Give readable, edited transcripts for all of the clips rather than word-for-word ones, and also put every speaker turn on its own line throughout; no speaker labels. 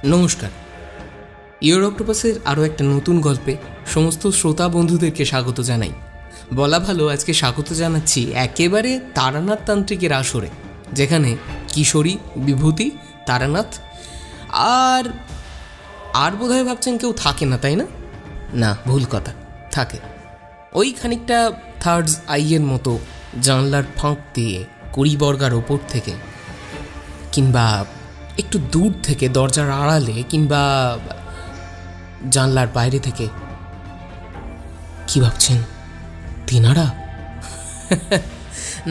নমস্কার। ইওর অক্টোপাসের আরও একটা নতুন গল্পে সমস্ত শ্রোতা বন্ধুদেরকে স্বাগত জানাই। বলা ভালো, আজকে স্বাগত জানাচ্ছি একেবারে তারানাথ তান্ত্রিকের আসরে, যেখানে কিশোরী, বিভূতি, তারানাথ আর আর বোধহয় ভাবছেন কেউ থাকে না, তাই না? না, ভুল কথা, থাকে। ওই খানিকটা থার্ডস আইয়ের মতো জানলার ফাঁক দিয়ে 20 বর্গার ওপর থেকে, কিংবা একটু দূর থেকে দরজার আড়ালে, কিংবা জানলার বাইরে থেকে। কি ভাবছেন? তিনারা?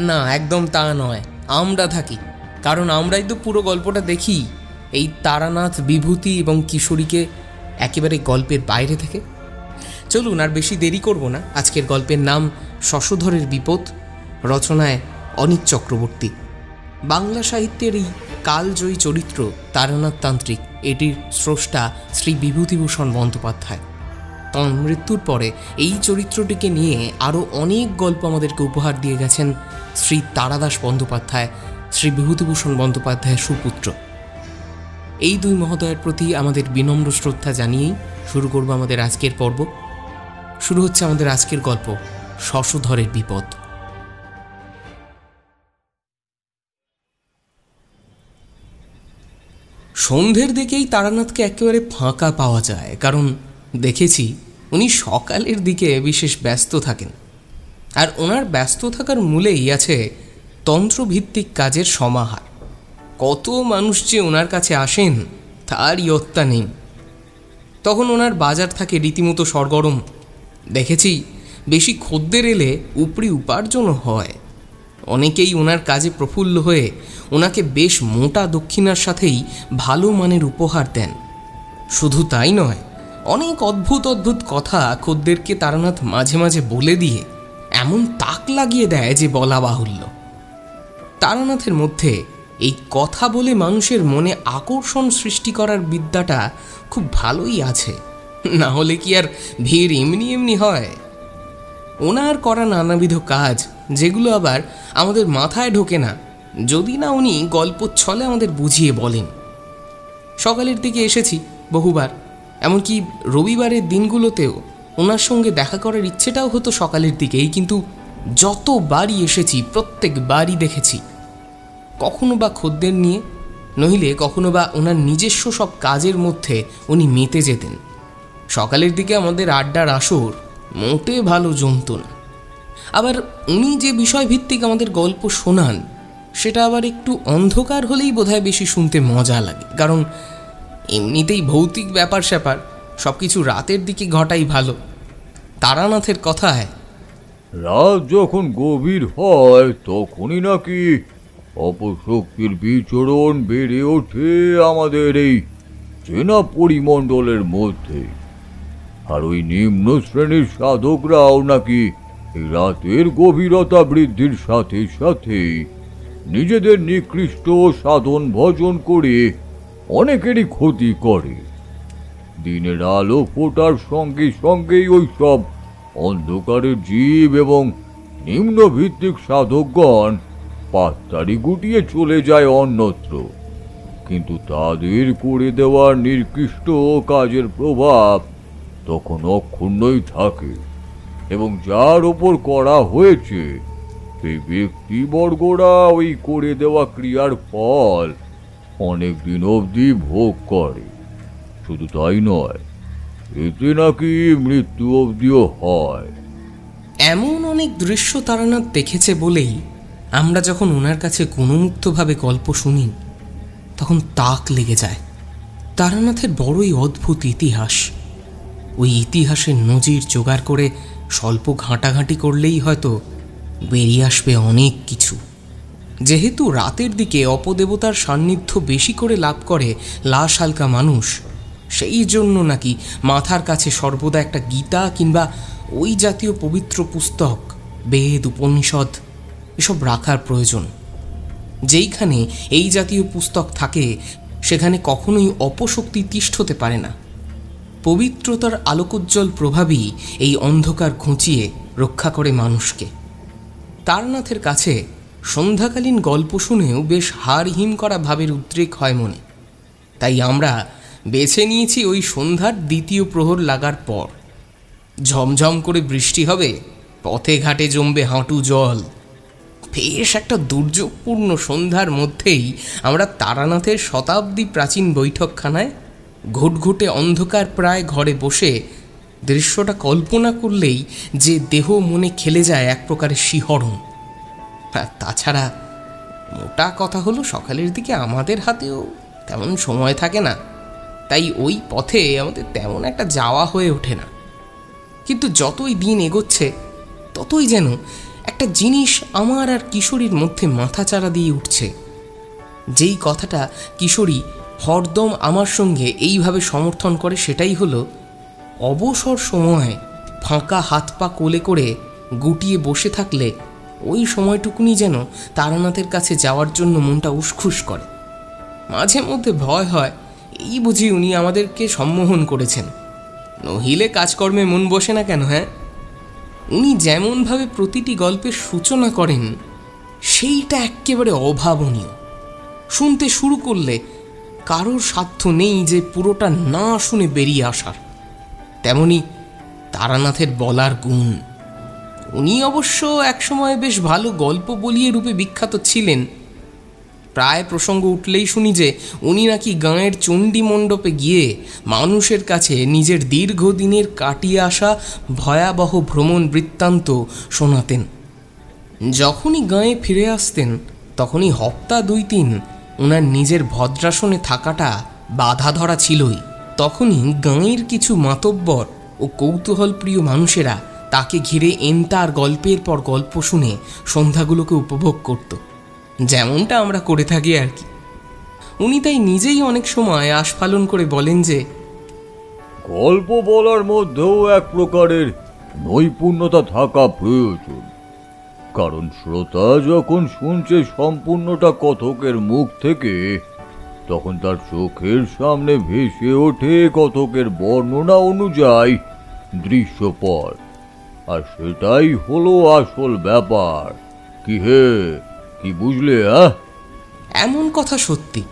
না, একদম তা নয়। আমরা থাকি, কারণ আমরাই তো পুরো গল্পটা দেখি এই তারানাথ, বিভূতি এবং কিশোরীকে একেবারে গল্পের বাইরে থেকে। চলুন, আর বেশি দেরি করব না। আজকের গল্পের নাম শশধরের বিপদ, রচনায় অনিক চক্রবর্তী। বাংলা সাহিত্যের এই কালজয়ী চরিত্র তারানাথ তান্ত্রিক, এটির স্রষ্টা শ্রী বিভূতিভূষণ বন্দ্যোপাধ্যায়। তাঁর মৃত্যুর পরে এই চরিত্রটিকে নিয়ে আরও অনেক গল্প আমাদেরকে উপহার দিয়ে গেছেন শ্রী তারাদাস বন্দ্যোপাধ্যায়, শ্রী বিভূতিভূষণ বন্দ্যোপাধ্যায়ের সুপুত্র। এই দুই মহোদয়ের প্রতি আমাদের বিনম্র শ্রদ্ধা জানিয়েই শুরু করব আমাদের আজকের পর্ব। শুরু হচ্ছে আমাদের আজকের গল্প, শশধরের বিপদ। সন্ধ্যের দিকেই তারানাথকে একেবারে ফাঁকা পাওয়া যায়, কারণ দেখেছি উনি সকালের দিকে বিশেষ ব্যস্ত থাকেন। আর ওনার ব্যস্ত থাকার মূলেই আছে তন্ত্রভিত্তিক কাজের সমাহার। কত মানুষ যে ওনার কাছে আসেন তার ইয়ত্তা নেই। তখন ওনার বাজার থাকে রীতিমতো সরগরম। দেখেছি বেশি খদ্দের এলে উপরি উপার্জনও হয়। অনেকেই ওনার কাজে প্রফুল্ল হয়ে ওনাকে বেশ মোটা দক্ষিণার সাথেই ভালো মানের উপহার দেন। শুধু তাই নয়, অনেক অদ্ভুত অদ্ভুত কথা খদ্দেরকে তারানাথ মাঝে মাঝে বলে দিয়ে এমন তাক লাগিয়ে দেয় যে বলা বাহুল্য। তারানাথের মধ্যে এই কথা বলে মানুষের মনে আকর্ষণ সৃষ্টি করার বিদ্যাটা খুব ভালোই আছে, না হলে কি আর ভিড় এমনি এমনি হয়? ওনার করা নানাবিধ কাজ, যেগুলো আবার আমাদের মাথায় ঢোকে না যদি না উনি গল্প ছলে আমাদের বুঝিয়ে বলেন। সকালের দিকে এসেছি বহুবার, এমনকি রবিবারের দিনগুলোতেও ওনার সঙ্গে দেখা করার ইচ্ছেটাও হতো সকালের দিকেই, কিন্তু যতবারই এসেছি প্রত্যেকবারই দেখেছি কখনো বা খদ্দের নিয়ে, নইলে কখনো বা ওনার নিজস্ব সব কাজের মধ্যে উনি মেতে যেতেন। সকালের দিকে আমাদের আড্ডার আসর মোটে ভালো জমত না। আবার উনি যে বিষয়ভিত্তিক আমাদের গল্প শোনান, সেটা আবার একটু অন্ধকার হলেই বোধহয় বেশি শুনতে মজা লাগে, কারণ এমনিতেই ভৌতিক ব্যাপার স্যাপার সব কিছু রাতের দিকে ঘটাই ভালো। তারানাথের কথায়
রাত যখন গভীর হয় তখনই নাকি অপশক্তির বিচরণ বেড়ে ওঠে আমাদের এই চেনা পরিমণ্ডলের মধ্যে। আর ওই নিম্ন শ্রেণীর সাধকরাও নাকি এই রাতের গভীরতা বৃদ্ধির সাথে সাথে নিজেদের নিকৃষ্ট সাধন ভজন করে অনেকেরই ক্ষতি করে। দিনের আলো ফোটার সঙ্গে সঙ্গেই ওই সব অন্ধকারের জীব এবং নিম্নভিত্তিক সাধকগণ পাত্তারি গুটিয়ে চলে যায় অন্যত্র। কিন্তু তাদের করে দেওয়ার নিকৃষ্ট কাজের প্রভাব তখন অক্ষুণ্ণই থাকে, এবং যার ওপর করা হয়েছে সেই ব্যক্তিবর্গরা ওই করে দেওয়া ক্রিয়ার ফল অনেক দিন অবধি ভোগ করে। শুধু তাই নয়, এতে নাকি মৃত্যু অবধিও হয়।
এমন অনেক দৃশ্য তারানাথ দেখেছে বলেই আমরা যখন ওনার কাছে গুণমুক্তভাবে গল্প শুনি তখন তাক লেগে যায়। তারানাথের বড়ই অদ্ভুত ইতিহাস। ওই ইতিহাসের নজির জোগাড় করে স্বল্প ঘাঁটাঘাঁটি করলেই হয়তো বেরিয়ে আসবে অনেক কিছু। যেহেতু রাতের দিকে অপদেবতার সান্নিধ্য বেশি করে লাভ করে লাশ হালকা মানুষ, সেই জন্য নাকি মাথার কাছে সর্বদা একটা গীতা কিংবা ওই জাতীয় পবিত্র পুস্তক, বেদ, উপনিষদ এসব রাখার প্রয়োজন। যেইখানে এই জাতীয় পুস্তক থাকে সেখানে কখনোই অপশক্তি তিষ্ঠতে পারে না। পবিত্রতার আলোকোজ্জ্বল প্রভাবই এই অন্ধকার ঘুঁচিয়ে রক্ষা করে মানুষকে। তারানাথের কাছে সন্ধ্যাকালীন গল্প শুনেও বেশ হাড় হিম করা ভাবের উদ্রেক হয় মনে। তাই আমরা বেছে নিয়েছি ওই সন্ধ্যার দ্বিতীয় প্রহর লাগার পর। ঝমঝম করে বৃষ্টি হবে, পথে ঘাটে জমবে হাঁটু জল। বেশ একটা দুর্যোগপূর্ণ সন্ধ্যার মধ্যেই আমরা তারানাথের শতাব্দী প্রাচীন বৈঠকখানায় ঘুটঘুটে অন্ধকার প্রায় ঘরে বসে দৃশ্যটা কল্পনা করলেই যে দেহ মনে খেলে যায় এক প্রকারের শিহরণ। আর তাছাড়া মোটা কথা হলো, সকালের দিকে আমাদের হাতেও তেমন সময় থাকে না, তাই ওই পথে আমাদের তেমন একটা যাওয়া হয়ে ওঠে না। কিন্তু যতই দিন এগোচ্ছে ততই যেন একটা জিনিস আমার আর কিশোরীর মধ্যে মাথাচাড়া দিয়ে উঠছে। যেই কথাটা কিশোরী হরদম আমার সঙ্গে এইভাবে সমর্থন করে সেটাই হলো, অবসর সময় ফাঁকা হাত পা কোলে করে গুটিয়ে বসে থাকলে ওই সময়টুকুনি যেন তারানাথের কাছে যাওয়ার জন্য মনটা উসখুস করে। মাঝে মধ্যে ভয় হয় এই বুঝি উনি আমাদেরকে সম্মোহন করেছেন, নহিলে কাজকর্মে মন বসে না কেন? হ্যাঁ, উনি যেমনভাবে প্রতিটি গল্পের সূচনা করেন সেইটা একেবারে অভাবনীয়। শুনতে শুরু করলে কারোর সাধ্য নেই যে পুরোটা না শুনে বেরিয়ে আসার। তেমনি তারানাথের বলার গুণ। উনি অবশ্য একসময় বেশ ভালো গল্প বলিয়ে রূপে বিখ্যাত ছিলেন। প্রায় প্রসঙ্গ উঠলেই শুনি যে উনি নাকি গাঁয়ের চণ্ডী মণ্ডপে গিয়ে মানুষের কাছে নিজের দীর্ঘদিনের কাটিয়ে আসা ভয়াবহ ভ্রমণ বৃত্তান্ত শোনাতেন। যখনই গাঁয়ে ফিরে আসতেন তখনই হপ্তা 2-3 ওনার নিজের ভদ্রাসনে থাকাটা বাধা ধরা ছিলই। তখনই গাঁয়ের কিছু মাতব্বর ও কৌতূহলপ্রিয় মানুষেরা তাকে ঘিরে এন্তার গল্পের পর গল্প শুনে সন্ধ্যাগুলোকে উপভোগ করত, যেমনটা আমরা করে থাকি আর কি। উনি তাই নিজেই অনেক সময় আস্ফালন করে বলেন যে
গল্প বলার মধ্যেও এক প্রকারের নৈপুণ্যতা থাকা প্রয়োজন, কারণ শ্রোতা যখন শুনছে সম্পূর্ণটা কথকের মুখ থেকে, তখন তার চোখের সামনে ভেসে ওঠে কথকের বর্ণনা অনুযায়ী দৃশ্যপট, আর সেটাই হলো আসল ব্যাপার। কি হে, কি বুঝলে?
এমন কথা সত্যি।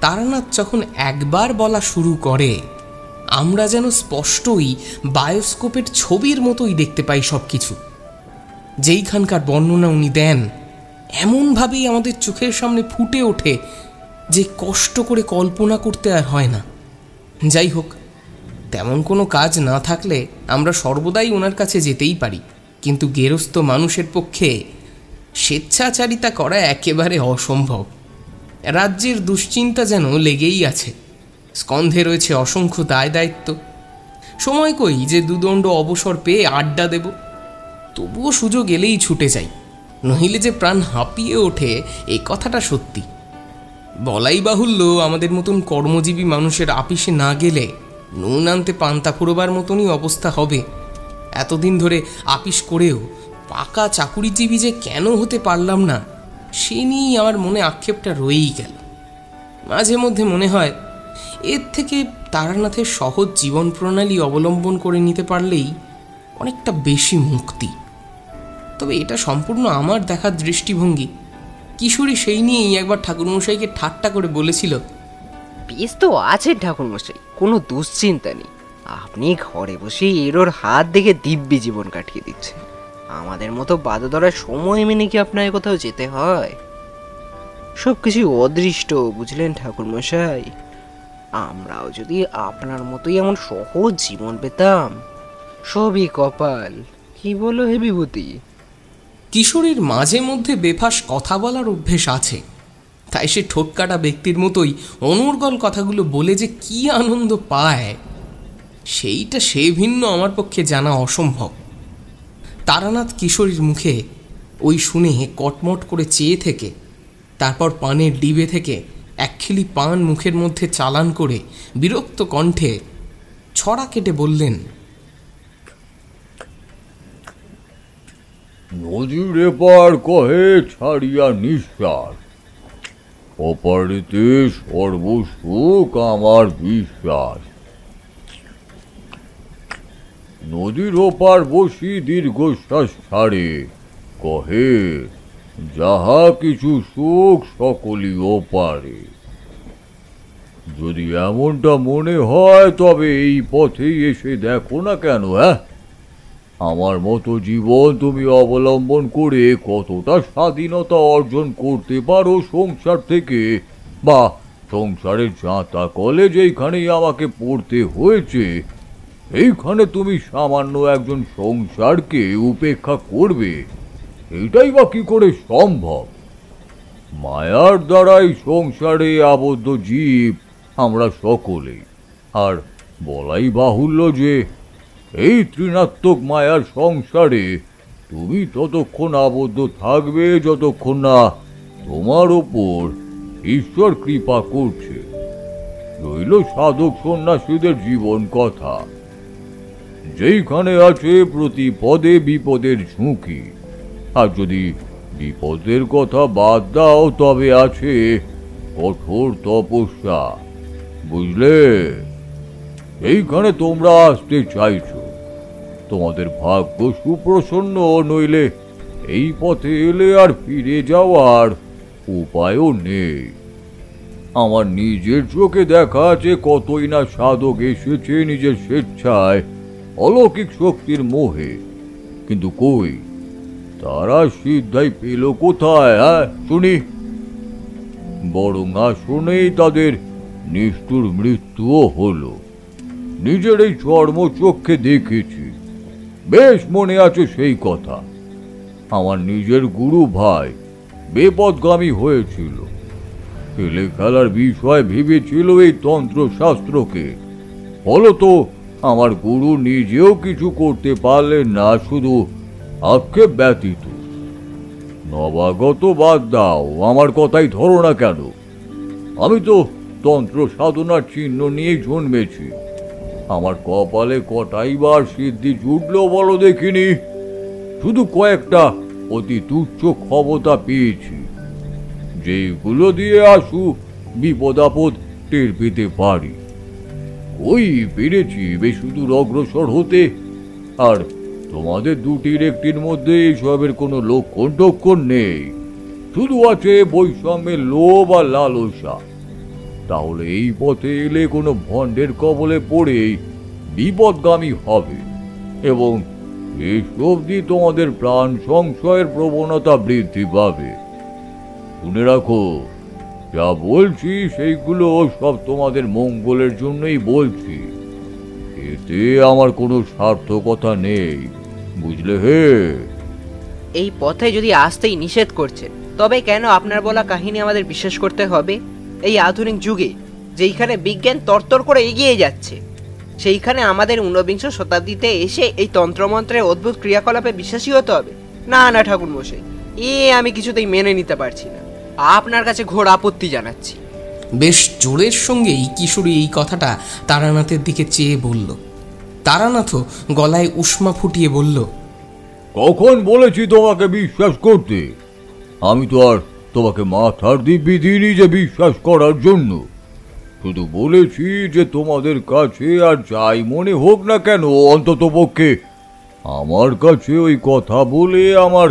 তারানাথ যখন একবার বলা শুরু করে আমরা যেন স্পষ্টই বায়োস্কোপের ছবির মতোই দেখতে পাই সব কিছু। যেইখানকার বর্ণনা উনি দেন এমনভাবেই আমাদের চোখের সামনে ফুটে ওঠে যে কষ্ট করে কল্পনা করতে আর হয় না। যাই হোক, তেমন কোনো কাজ না থাকলে আমরা সর্বদাই ওনার কাছে যেতেই পারি, কিন্তু গেরস্থ মানুষের পক্ষে স্বেচ্ছাচারিতা করা একেবারে অসম্ভব। রাজ্যের দুশ্চিন্তা যেন লেগেই আছে, স্কন্ধে রয়েছে অসংখ্য দায় দায়িত্ব। সময় কই যে দুদণ্ড অবসর পেয়ে আড্ডা দেব? তবুও সুযোগ এলেই ছুটে যাই, নহিলে যে প্রাণ হাঁপিয়ে ওঠে এই কথাটা সত্যি। বলাই বাহুল্য, আমাদের মতন কর্মজীবী মানুষের আপিসে না গেলে নুন আনতে পান্তা ফুরোবার মতনই অবস্থা হবে। এতদিন ধরে আপিস করেও পাকা চাকুরিজীবী যে কেন হতে পারলাম না সে নিয়েই আমার মনে আক্ষেপটা রয়েই গেল। মাঝে মধ্যে মনে হয় এর থেকে তারানাথের সহজ জীবন প্রণালী অবলম্বন করে নিতে পারলেই অনেকটা বেশি মুক্তি। তবে এটা সম্পূর্ণ আমার দেখার দৃষ্টিভঙ্গি। কিশোরী সেই নিয়েই একবার ঠাকুরমশাইকে ঠাট্টা করে বলেছিল,
বেশ তো আছে ঠাকুরমশাই, কোনো দুশ্চিন্তা নেই। আপনি ঘরে বসে এর হাত দেখে দিব্যি জীবন কাটিয়ে দিচ্ছেন। আমাদের মতো বাধা ধরার সময় মেনে কি আপনাকে কোথাও যেতে হয়? সব কিছু অদৃষ্ট, বুঝলেন ঠাকুরমশাই। আমরাও যদি আপনার মতোই এমন সহজ জীবন পেতাম। সবই কপাল, কি বলো হে বিভূতি?
কিশোরীর মাঝে মধ্যে বেফাস কথা বলার অভ্যেস আছে, তাই সে ঠোটকাটা ব্যক্তির মতোই অনর্গল কথাগুলো বলে যে কি আনন্দ পায় সেইটা সে ভিন্ন আমার পক্ষে জানা অসম্ভব। তারানাথ কিশোরীর মুখে ওই শুনে কটমট করে চেয়ে থেকে তারপর পানের ডিবে থেকে একখিলি পান মুখের মধ্যে চালান করে বিরক্ত কণ্ঠে ছড়া কেটে বললেন,
নদীর এপার কহে ছাড়িয়া নিঃশ্বাস, অপারেতে সর্বসুখ আমার বিশ্বাস। নদীর ওপার বসি দীর্ঘশ্বাস ছাড়ে, কহে যাহা কিছু সুখ সকলই ওপারে। যদি এমনটা মনে হয় তবে এই পথেই এসে দেখো না কেন। আমার মতো জীবন তুমি অবলম্বন করে কতটা স্বাধীনতা অর্জন করতে পারো সংসার থেকে, বা সংসারের জাঁতা কলে যেইখানেই আমাকে পড়তে হয়েছে এইখানে তুমি সামান্য একজন সংসারকে উপেক্ষা করবে, এটাই বা কি করে সম্ভব? মায়ার দ্বারাই সংসারে আবদ্ধ জীব আমরা সকলেই। আর বলাই বাহুল্য যে এই ত্রিনাত্মক মায়ার সংসারে তুমি ততক্ষণ আবদ্ধ থাকবে যতক্ষণ না তোমার ওপর ঈশ্বর কৃপা করছে। রইল সাধক সন্ন্যাসীদের জীবন কথা, যেইখানে আছে প্রতি পদে বিপদের ঝুঁকি। আর যদি বিপদের কথা বাদ দাও তবে আছে কঠোর তপস্যা, বুঝলে? এইখানে তোমরা আসতে চাইছো, তোমাদের ভাগ্য সুপ্রসন্ন, নইলে এই পথে এলে আর ফিরে যাওয়ার উপায়ও নেই। আমার নিজের চোখে দেখা আছে কতই না সাধক এসেছে নিজের স্বেচ্ছায় অলৌকিক শক্তির মোহে, কিন্তু কই তারা সিদ্ধাই পেল কোথায়? শুনি, বরং আসনেই তাদের নিষ্ঠুর মৃত্যুও হলো। নিজের এই চর্মচক্ষে দেখেছি, বেশ মনে আছে সেই কথা। আমার নিজের গুরু ভাই বেপথগামী হয়েছিল, ছেলে খেলার বিষয় ভেবেছিল এই তন্ত্রশাস্ত্রকে। ফলত আমার গুরু নিজেও কিছু করতে পারলেন না, শুধু আক্ষেপ ব্যতীত। নবাগত বাদ দাও, আমার কথাই ধরো না কেন। আমি তো তন্ত্র সাধনার চিহ্ন নিয়ে জন্মেছি, আমার কপালে কটাই বার সিদ্ধি জুটলো বলো দেখিনি? শুধু কয়েকটা অতি তুচ্ছ ক্ষমতা পেয়েছি, যেগুলো দিয়ে আসু বিপদ আপদ টের পেতে পারি। ওই পেরেছি বেশ দূর অগ্রসর হতে। আর তোমাদের দুটির একটির মধ্যে এইসবের কোনো লক্ষণ টক্ষণ নেই, শুধু আছে বৈষম্যের লোভ আর লালসা। তাহলে এই পথে এলে কোনো ভণ্ডের কবলে পড়েই বিপদগামী হবে, এবং এসব দিয়ে তোমাদের প্রাণ সংশয়ের প্রবণতা বৃদ্ধি পাবে। শুনে রাখো, যা বলছি সেইগুলো সব তোমাদের মঙ্গলের জন্যই বলছি, এতে আমার কোনো সার্থকতা নেই, বুঝলে?
এই পথে যদি আসতেই নিষেধ করছেন, তবে কেন আপনার বলা কাহিনী আমাদের বিশ্বাস করতে হবে? এই আধুনিক যুগে যেইখানে বিজ্ঞান তরতর করে এগিয়ে যাচ্ছে, সেইখানে আমাদের ঊনবিংশ শতাব্দীতে এসে এই তন্ত্রমন্ত্রের অদ্ভুত ক্রিয়াকলাপে বিশ্বাসী হতে হবে? না না ঠাকুর মশাই, আমি কিছুতেই মেনে নিতে পারছি না। আপনার কাছে ঘোর আপত্তি জানাচ্ছি।
বেশ জোরের সঙ্গেই কিশোরী এই কথাটা তারানাথের দিকে চেয়ে বলল। তারানাথও গলায় উষ্মা ফুটিয়ে বলল,
কখন বলেছি তোমাকে বিশ্বাস করতে? আমি তো আর তোমাকে মাথার দিব্যি দিইনি যে বিশ্বাস করার জন্য। শুধু বলেছি যে তোমাদের কাছে আর যাই মনে হোক না কেন, অন্তত পক্ষে আমার কাছে ওই কথা বলে আমার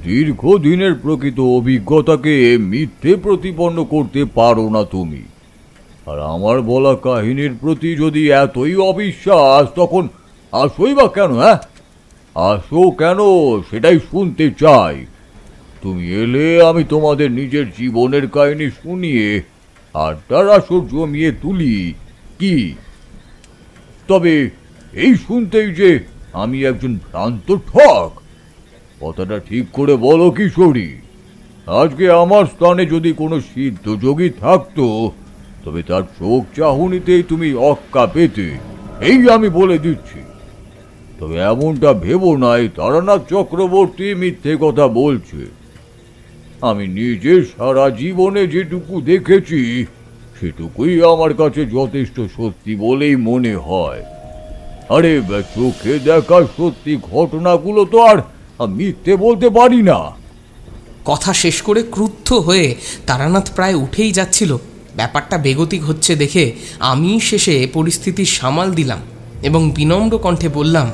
দীর্ঘদিনের প্রকৃত অভিজ্ঞতাকে মিথ্যে প্রতিপন্ন করতে পারো না তুমি। আর আমার বলা কাহিনীর প্রতি যদি এতই অবিশ্বাস, তখন আসোই বা কেন? আসো কেন সেটাই শুনতে চাই। তুমি এলে আমি তোমাদের নিজের জীবনের কাহিনী শুনিয়ে আড্ডার আসর জমিয়ে তুলি কি? তবে এই শুনতেই যে আমি একজন ভ্রান্ত ঠক, কথাটা ঠিক করে বলো কিশোরী। আজকে আমার স্থানে যদি কোনো সিদ্ধ যোগী থাকতো, তবে তার চোখ চাহুনিতেই তুমি অক্কা পেতে, এই আমি বলে দিচ্ছি। তবে এমনটা ভেবো নাই তারানাথ চক্রবর্তী মিথ্যে কথা বলছে। আমি নিজে সারা জীবনে যেটুকু দেখেছি সেটুকুই আমার কাছে যথেষ্ট সত্যি বলেই মনে হয়। আরে চোখে দেখা সত্যি ঘটনাগুলো তো আর মিথ্যে বলতে পারি না।
কথা শেষ করে ক্রুদ্ধ হয়ে তারানাথ প্রায় উঠেই যাচ্ছিল। ব্যাপারটা বেগতিক হচ্ছে দেখে আমি শেষে পরিস্থিতি সামাল দিলাম এবং বিনম্র কণ্ঠে বললাম,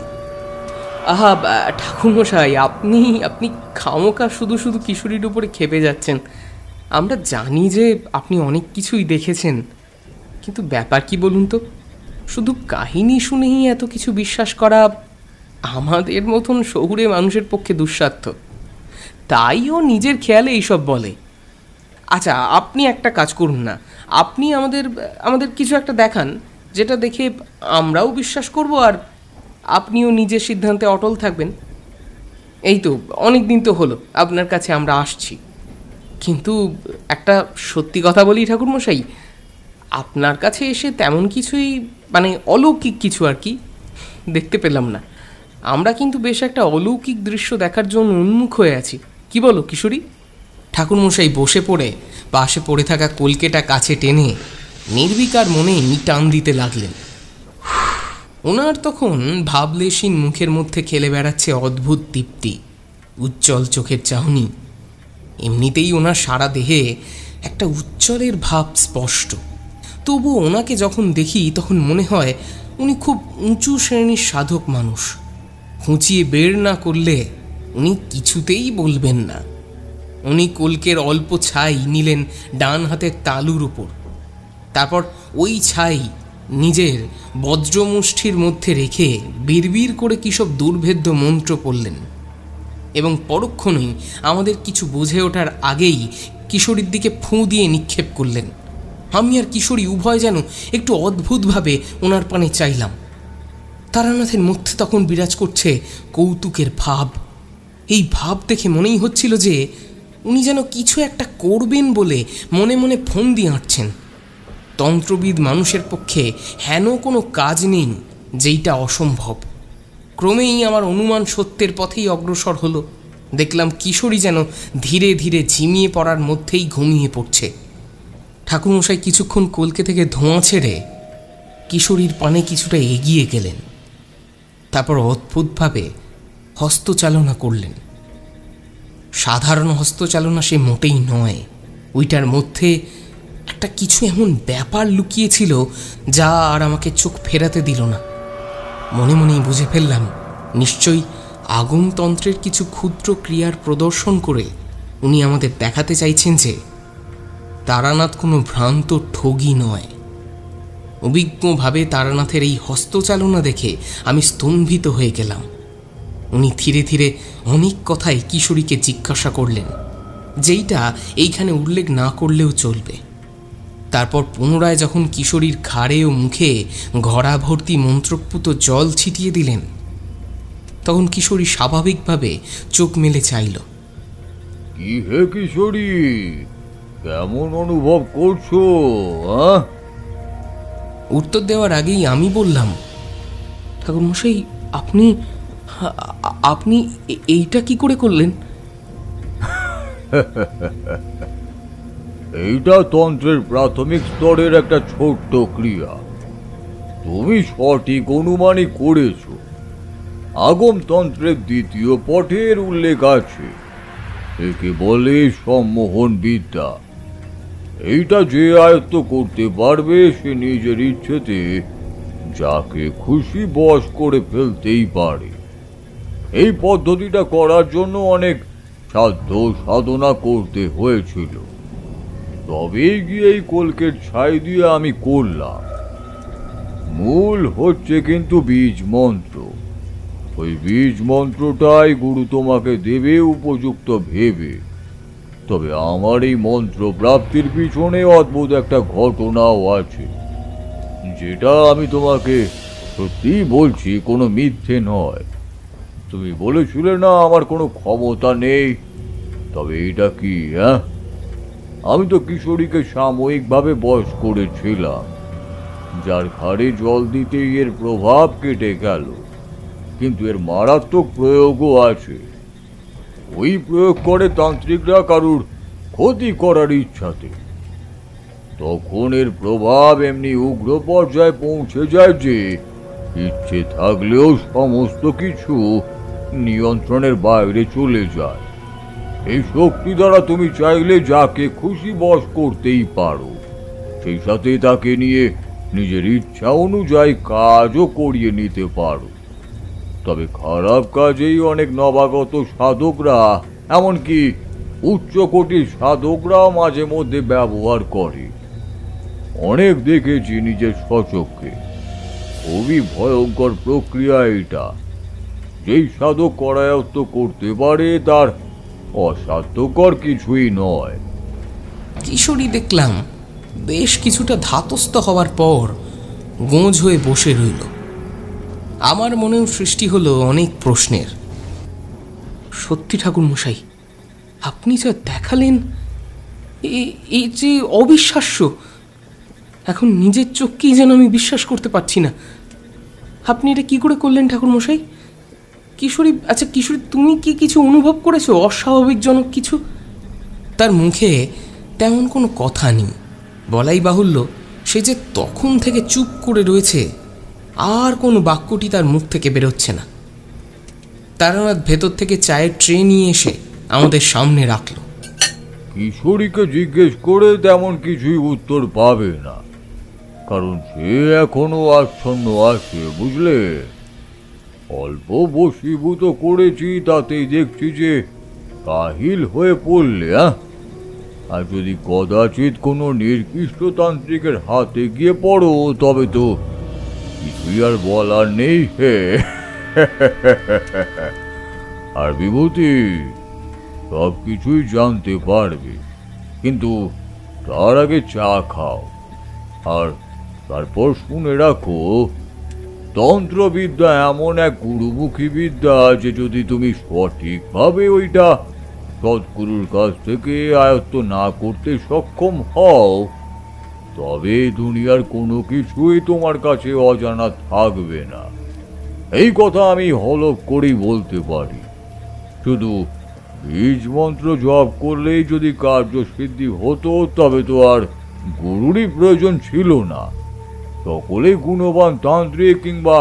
আহা ঠাকুরমশাই, আপনি খামোকা শুধু শুধু কিশোরীর উপরে খেপে যাচ্ছেন। আমরা জানি যে আপনি অনেক কিছুই দেখেছেন, কিন্তু ব্যাপার কি বলুন তো, শুধু কাহিনী শুনেই এত কিছু বিশ্বাস করা আমাদের মতন শহুরে মানুষের পক্ষে দুঃসাধ্য। তাই ও নিজের খেয়ালে এইসব বলে। আচ্ছা, আপনি একটা কাজ করুন না, আপনি আমাদের আমাদের কিছু একটা দেখান যেটা দেখে আমরাও বিশ্বাস করব, আর আপনিও নিজের সিদ্ধান্তে অটল থাকবেন। এই তো অনেক দিন তো হলো আপনার কাছে আমরা আসছি, কিন্তু একটা সত্যি কথা বলি ঠাকুরমশাই, আপনার কাছে এসে তেমন কিছুই মানে অলৌকিক কিছু আর কি দেখতে পেলাম না। আমরা কিন্তু বেশ একটা অলৌকিক দৃশ্য দেখার জন্য উন্মুখ হয়ে আছি। কি বলো কিশোরী? ঠাকুরমশাই বসে পড়ে পাশে পড়ে থাকা কলকেটা কাছে টেনে নির্বিকার মনেই টান দিতে লাগলেন। ওনার তখন ভাবলেশীন মুখের মধ্যে খেলে বেড়াচ্ছে অদ্ভুত দীপ্তি, উজ্জ্বল চোখের চাহনি। এমনিতেই ওনার সারা দেহে একটা উজ্জ্বলের ভাব স্পষ্ট। তবু ওনাকে যখন দেখি তখন মনে হয় উনি খুব উঁচু শ্রেণীর সাধক মানুষ। খুঁচিয়ে বের না করলে উনি কিছুতেই বলবেন না। উনি কলকের অল্প ছাই নিলেন ডান হাতের তালুর উপর, তারপর ওই ছাই নিজের বজ্রমুষ্ঠির মধ্যে রেখে বিড়বিড় করে কিসব দুর্ভেদ্য মন্ত্র পড়লেন, এবং পরক্ষণেই আমাদের কিছু বুঝে ওঠার আগেই কিশোরীর দিকে ফুঁ দিয়ে নিক্ষেপ করলেন। আমি আর কিশোরী উভয় যেন একটু অদ্ভুতভাবে ওনার পানে চাইলাম। তারানাথের মধ্যে তখন বিরাজ করছে কৌতুকের ভাব। এই ভাব দেখে মনেই হচ্ছিল যে উনি যেন কিছু একটা করবেন বলে মনে মনে ফোন দিয়ে আঁটছেন। তন্ত্রবিদ মানুষের পক্ষে হেন কোনো কাজ নেই যেইটা অসম্ভব। ক্রমেই আমার অনুমান সত্যের পথেই অগ্রসর হলো। দেখলাম কিশোরী যেন ধীরে ধীরে ঝিমিয়ে পড়ার মধ্যেই ঘুমিয়ে পড়ছে। ঠাকুরমশাই কিছুক্ষণ কলকে থেকে ধোঁয়া ছেড়ে কিশোরীর পানে কিছুটা এগিয়ে গেলেন, তারপর অদ্ভুতভাবে হস্তচালনা করলেন। সাধারণ হস্তচালনা সে মোটেই নয়, ওইটার মধ্যে একটা কিছু এমন ব্যাপার লুকিয়েছিল যা আর আমাকে চোখ ফেরাতে দিল না। মনে মনেই বুঝে ফেললাম নিশ্চয়ই আগমতন্ত্রের কিছু ক্ষুদ্র ক্রিয়ার প্রদর্শন করে উনি আমাদের দেখাতে চাইছেন যে তারানাথ কোনো ভ্রান্ত ঠগী নয়। অভিজ্ঞভাবে তারানাথের এই হস্তচালনা দেখে আমি স্তম্ভিত হয়ে গেলাম। উনি ধীরে ধীরে অনেক কথাই কিশোরীকে জিজ্ঞাসা করলেন, যেইটা এইখানে উল্লেখ না করলেও চলবে। তারপর পুনরায় যখন কিশোরীর ঘাড়ে ও মুখে ঘড়া ভর্তি মন্ত্রপুত জল ছিটিয়ে দিলেন, তখন কিশোরী স্বাভাবিকভাবে চোখ মেলে চাইল।
কি হে কিশোরী, কেমন অনুভব করছো?
উত্তর দেওয়ার আগেই আমি বললাম, ঠাকুরমশাই আপনি আপনি এইটা কি করে করলেন?
এইটা তন্ত্রের প্রাথমিক স্তরের একটা ছোট্ট ক্রিয়া। তুমি সঠিক অনুমানই করেছ। আগমতন্ত্রের দ্বিতীয় পথের উল্লেখ আছে, একে বলে সম্মোহন বিদ্যা। এইটা যে আয়ত্ত করতে পারবে সে নিজের ইচ্ছেতে যাকে খুশি বশ করে ফেলতেই পারে। এই পদ্ধতিটা করার জন্য অনেক সাধ্য সাধনা করতে হয়েছিল, তবে গিয়ে এই কলকের ছাই দিয়ে আমি করলাম। মূল হচ্ছে কিন্তু বীজ মন্ত্র। ওই বীজ মন্ত্রটাই গুরু তোমাকে দেবে উপযুক্ত ভেবে। তবে আমার এই মন্ত্র প্রাপ্তির পিছনে অদ্ভুত একটা ঘটনাও আছে, যেটা আমি তোমাকে সত্যি বলছি, কোনো মিথ্যে নয়। তুমি বলেছিলে না আমার কোনো ক্ষমতা নেই, তবে এটা কি? আমি তো কিশোরীকে সাময়িকভাবে বশ করেছিলাম, যার ঘাড়ে জল দিতেই এর প্রভাব কেটে গেল। কিন্তু এর মারাত্মক প্রয়োগও আছে। ওই প্রয়োগ করে তান্ত্রিকরা কারুর ক্ষতি করার ইচ্ছাতে। তখন এর প্রভাব এমনি উগ্র পর্যায়ে পৌঁছে যায় যে ইচ্ছে থাকলেও সমস্ত কিছু নিয়ন্ত্রণের বাইরে চলে যায়। এই শক্তি দ্বারা তুমি চাইলে যাকে খুশি বশ করতেই পারো, সেই সাথে তাকে নিয়ে নিজের ইচ্ছা অনুযায়ী কাজও করিয়ে নিতে পারো। তবে খারাপ কাজেই অনেক নবাগত সাধকরা, এমনকি উচ্চ কোটির সাধকরাও মাঝে মধ্যে ব্যবহার করে। অনেক দেখেছি নিজের স্বচক্ষে। খুবই ভয়ঙ্কর প্রক্রিয়া এটা। যেই সাধক করায়ত্ত করতে পারে তার অসাধ্যকর কিছুই নয়।
কিশোরী দেখলাম বেশ কিছুটা ধাতস্থ হওয়ার পর গোঁজ হয়ে বসে রইল। আমার মনেও সৃষ্টি হলো অনেক প্রশ্নের। সত্যি ঠাকুরমশাই, আপনি যা দেখালেন এই যে অবিশ্বাস্য। এখন নিজের চোখকেই যেন আমি বিশ্বাস করতে পারছি না। আপনি এটা কি করে করলেন ঠাকুরমশাই? কিশোরী, আচ্ছা কিশোরী, তুমি কি কিছু অনুভব করেছো অস্বাভাবিকজনক কিছু? তার মুখে তেমন কোনো কথা নেই। বলাই বাহুল্য, সে যে তখন থেকে চুপ করে রয়েছে, আর কোনো বাক্যটি তার মুখ থেকে বেরোচ্ছে না। তারানাথ ভেতর থেকে চায়ের ট্রে নিয়ে এসে আমাদের সামনে রাখল।
কিশোরীকে জিজ্ঞেস করে তেমন কিছুই উত্তর পাবে না, কারণ সে এখনো আচ্ছন্ন আছে, বুঝলে। অল্প বশীভূত করেছি, তাতেই দেখছি যে কাহিল হয়ে পড়লে। আর যদি কদাচিৎ কোনো নির্দিষ্ট তান্ত্রিকের হাতে গিয়ে পড়ো, তবে তো কিছুই আর বলার নেই। হে আর বিভূতি সব কিছুই জানতে পারবে, কিন্তু তার আগে চা খাও। আর তারপর শুনে রাখো, তন্ত্রবিদ্যা এমন এক গুরুমুখী বিদ্যা যে যদি তুমি সঠিকভাবে ওইটা সদ্গুরুর কাছ থেকে আয়ত্ত না করতে সক্ষম হও, তবে দুনিয়ার কোনো কিছুই তোমার কাছে অজানা থাকবে না। এই কথা আমি হলফ করেই বলতে পারি। শুধু বীজ মন্ত্র জপ করলেই যদি কার্যসিদ্ধি হতো, তবে তো আর গুরুরই প্রয়োজন ছিল না। সকলে গুণবান তান্ত্রিক কিংবা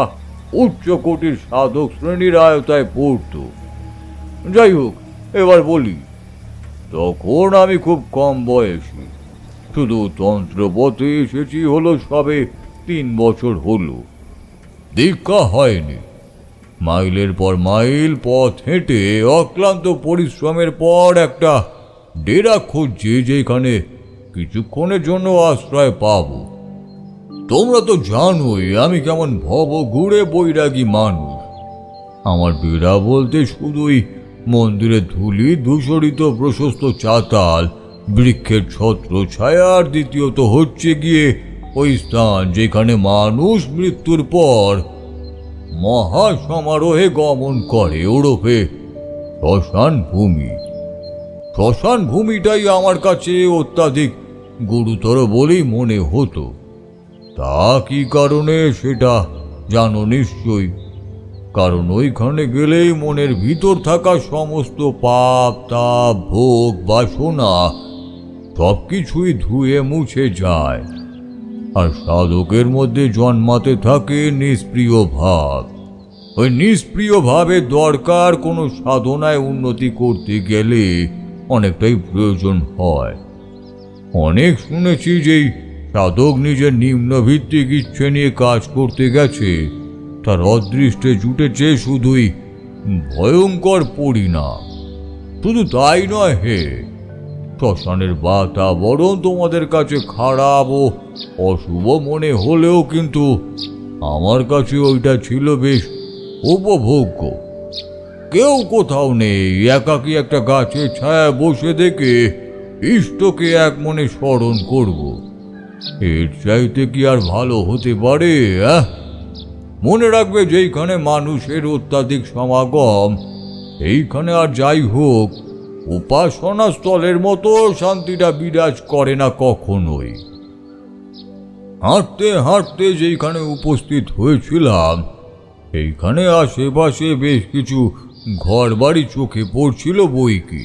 উচ্চ কোটির সাধক শ্রেণীর আয়তায় পড়ত। যাই হোক, এবার বলি, তখন আমি খুব কম বয়সী। শুধু তন্ত্রপথে এসেছি হলো সবে 3 বছর হলো। দীক্ষা হয়নি। মাইলের পর মাইল পথ হেঁটে অক্লান্ত পরিশ্রমের পর একটা ডেরা খুঁজছি, যেখানে কিছুক্ষণের জন্য আশ্রয় পাবো। তোমরা তো জানোই আমি কেমন ভবঘুরে বৈরাগী মানুষ। আমার ডেরা বলতে শুধুই মন্দিরের ধুলি ধূসরিত প্রশস্ত চাতাল, বৃক্ষের ছত্র ছায়া, আর দ্বিতীয়ত হচ্ছে গিয়ে ওই স্থান যেখানে মানুষ মৃত্যুর পর মহা সমারোহে গমন করে, ওরফে শ্মশান ভূমি। শ্মশান ভূমিটাই আমার কাছে অত্যাধিক গুরুতর বলেই মনে হতো। তা কি কারণে সেটা জানো নিশ্চয়ই। কারণ ওইখানে গেলেই মনের ভিতর থাকা সমস্ত পাপ, তাপ, ভোগ, বাসনা সবকিছুই ধুয়ে মুছে যায়, আর সাধকের মধ্যে জন্মাতে থাকে নিষ্প্রিয় ভাব। ওই নিষ্প্রিয় ভাবের দরকার কোনো সাধনায় উন্নতি করতে গেলে অনেকটাই প্রয়োজন হয়। অনেক শুনেছি যেই সাধক নিজের নিম্নভিত্তিক ইচ্ছে নিয়ে কাজ করতে গেছে, তার অদৃষ্টে জুটেছে শুধুই ভয়ঙ্কর পরিণাম। শুধু তাই নয় হে, শ্মশানের বাতাবরণ তোমাদের কাছে খারাপ ও অশুভ মনে হলেও কিন্তু আমার কাছে ওইটা ছিল বেশ উপভোগ্য। কেউ কোথাও নেই, একাকী একটা গাছের ছায়া বসে দেখে ইষ্টকে এক মনে স্মরণ করব। এর চাইতে কি আর ভালো হতে পারে? মনে রাখবে, যেইখানে মানুষের অত্যাধিক সমাগম, এইখানে আর যাই হোক উপাসনা স্থলের মতো শান্তিটা বিরাজ করে না কখনোই। হাঁটতে হাঁটতে যেইখানে উপস্থিত হয়েছিলাম, এইখানে আশেপাশে বেশ কিছু ঘর বাড়ি চোখে পড়ছিল বই কি,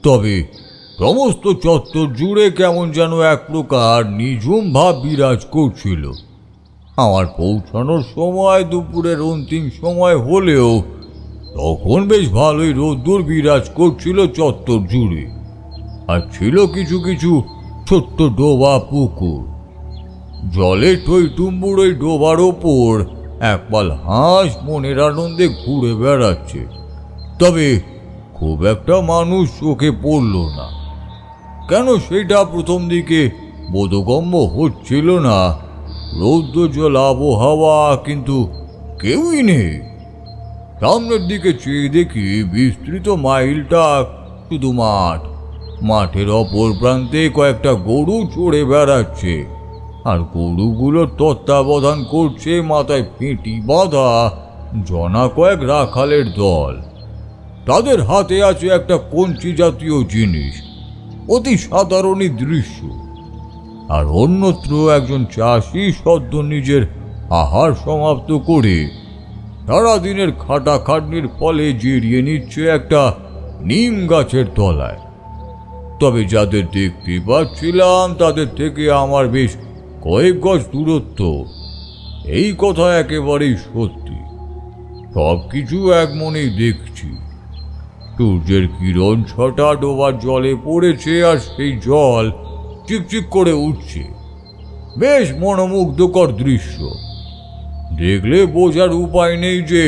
তবে সমস্ত চত্বর জুড়ে কেমন যেন এক প্রকার নিঝুম ভাব বিরাজ করছিল। আমার পৌঁছানোর সময় দুপুরের অন্তিম সময় হলেও তখন বেশ ভালোই রোদ্দুর বিরাজ করছিল চত্বর জুড়ে, আর ছিল কিছু কিছু ছোট্ট ডোবা পুকুর। জলে টইটুম্বুর ওই ডোবার ওপর একপাল হাঁস মনের আনন্দে ঘুরে বেড়াচ্ছে, তবে খুব একটা মানুষ চোখে পড়ল না। কেন সেটা প্রথম দিকে বোধগম্য হচ্ছিল না। রৌদ্রজল আবহাওয়া, কিন্তু কেউই নেই। সামনের দিকে চেয়ে দেখি বিস্তৃত মাইলটা শুধু মাঠ। মাঠের অপর প্রান্তে কয়েকটা গরু চড়ে বেড়াচ্ছে, আর গরুগুলোর তত্ত্বাবধান করছে মাথায় ফেঁটি বাঁধা জনা কয়েক রাখালের দল। তাদের হাতে আছে একটা কঞ্চি জাতীয় জিনিস, অতি সাধারণই দৃশ্য। আর অন্যত্র একজন চাষি সদ্য নিজের আহার সমাপ্ত করে সারাদিনের খাটাখাটনির ফলে জিরিয়ে নিচ্ছে একটা নিম গাছের তলায়। তবে যাদের দেখতে পাচ্ছিলাম তাদের থেকে আমার বেশ কয়েক গজ দূরত্ব, এই কথা একেবারেই সত্যি। সব কিছু এক মনেই দেখছি। সূর্যের কিরণ ছটা ডোবার জলে পড়েছে, আর সেই জল চিকচিক করে উঠছে। বেশ মনোমুগ্ধকর দৃশ্য। দেখলে বোঝার উপায় নেই যে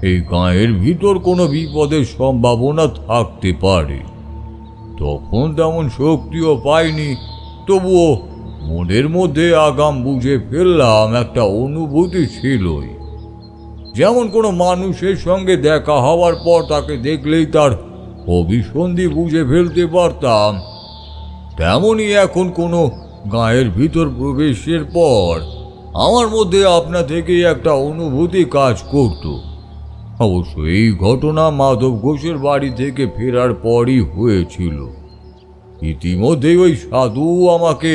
এই গাঁয়ের ভিতর কোনো বিপদের সম্ভাবনা থাকতে পারে। তখন তেমন শক্তিও পাইনি, তবুও মনের মধ্যে আগাম বুঝে ফেললাম একটা অনুভূতি ছিলই। যেমন কোনো মানুষের সঙ্গে দেখা হওয়ার পর তাকে দেখলেই তার অভিসন্ধি বুঝে ফেলতে পারতাম, তেমনই এখন কোনো গাঁয়ের ভিতর প্রবেশের পর আমার মধ্যে আপনা থেকেই একটা অনুভূতি কাজ করত। অবশ্য এই ঘটনা মাধব ঘোষের বাড়ি থেকে ফেরার পরই হয়েছিল। ইতিমধ্যেই ওই সাধু আমাকে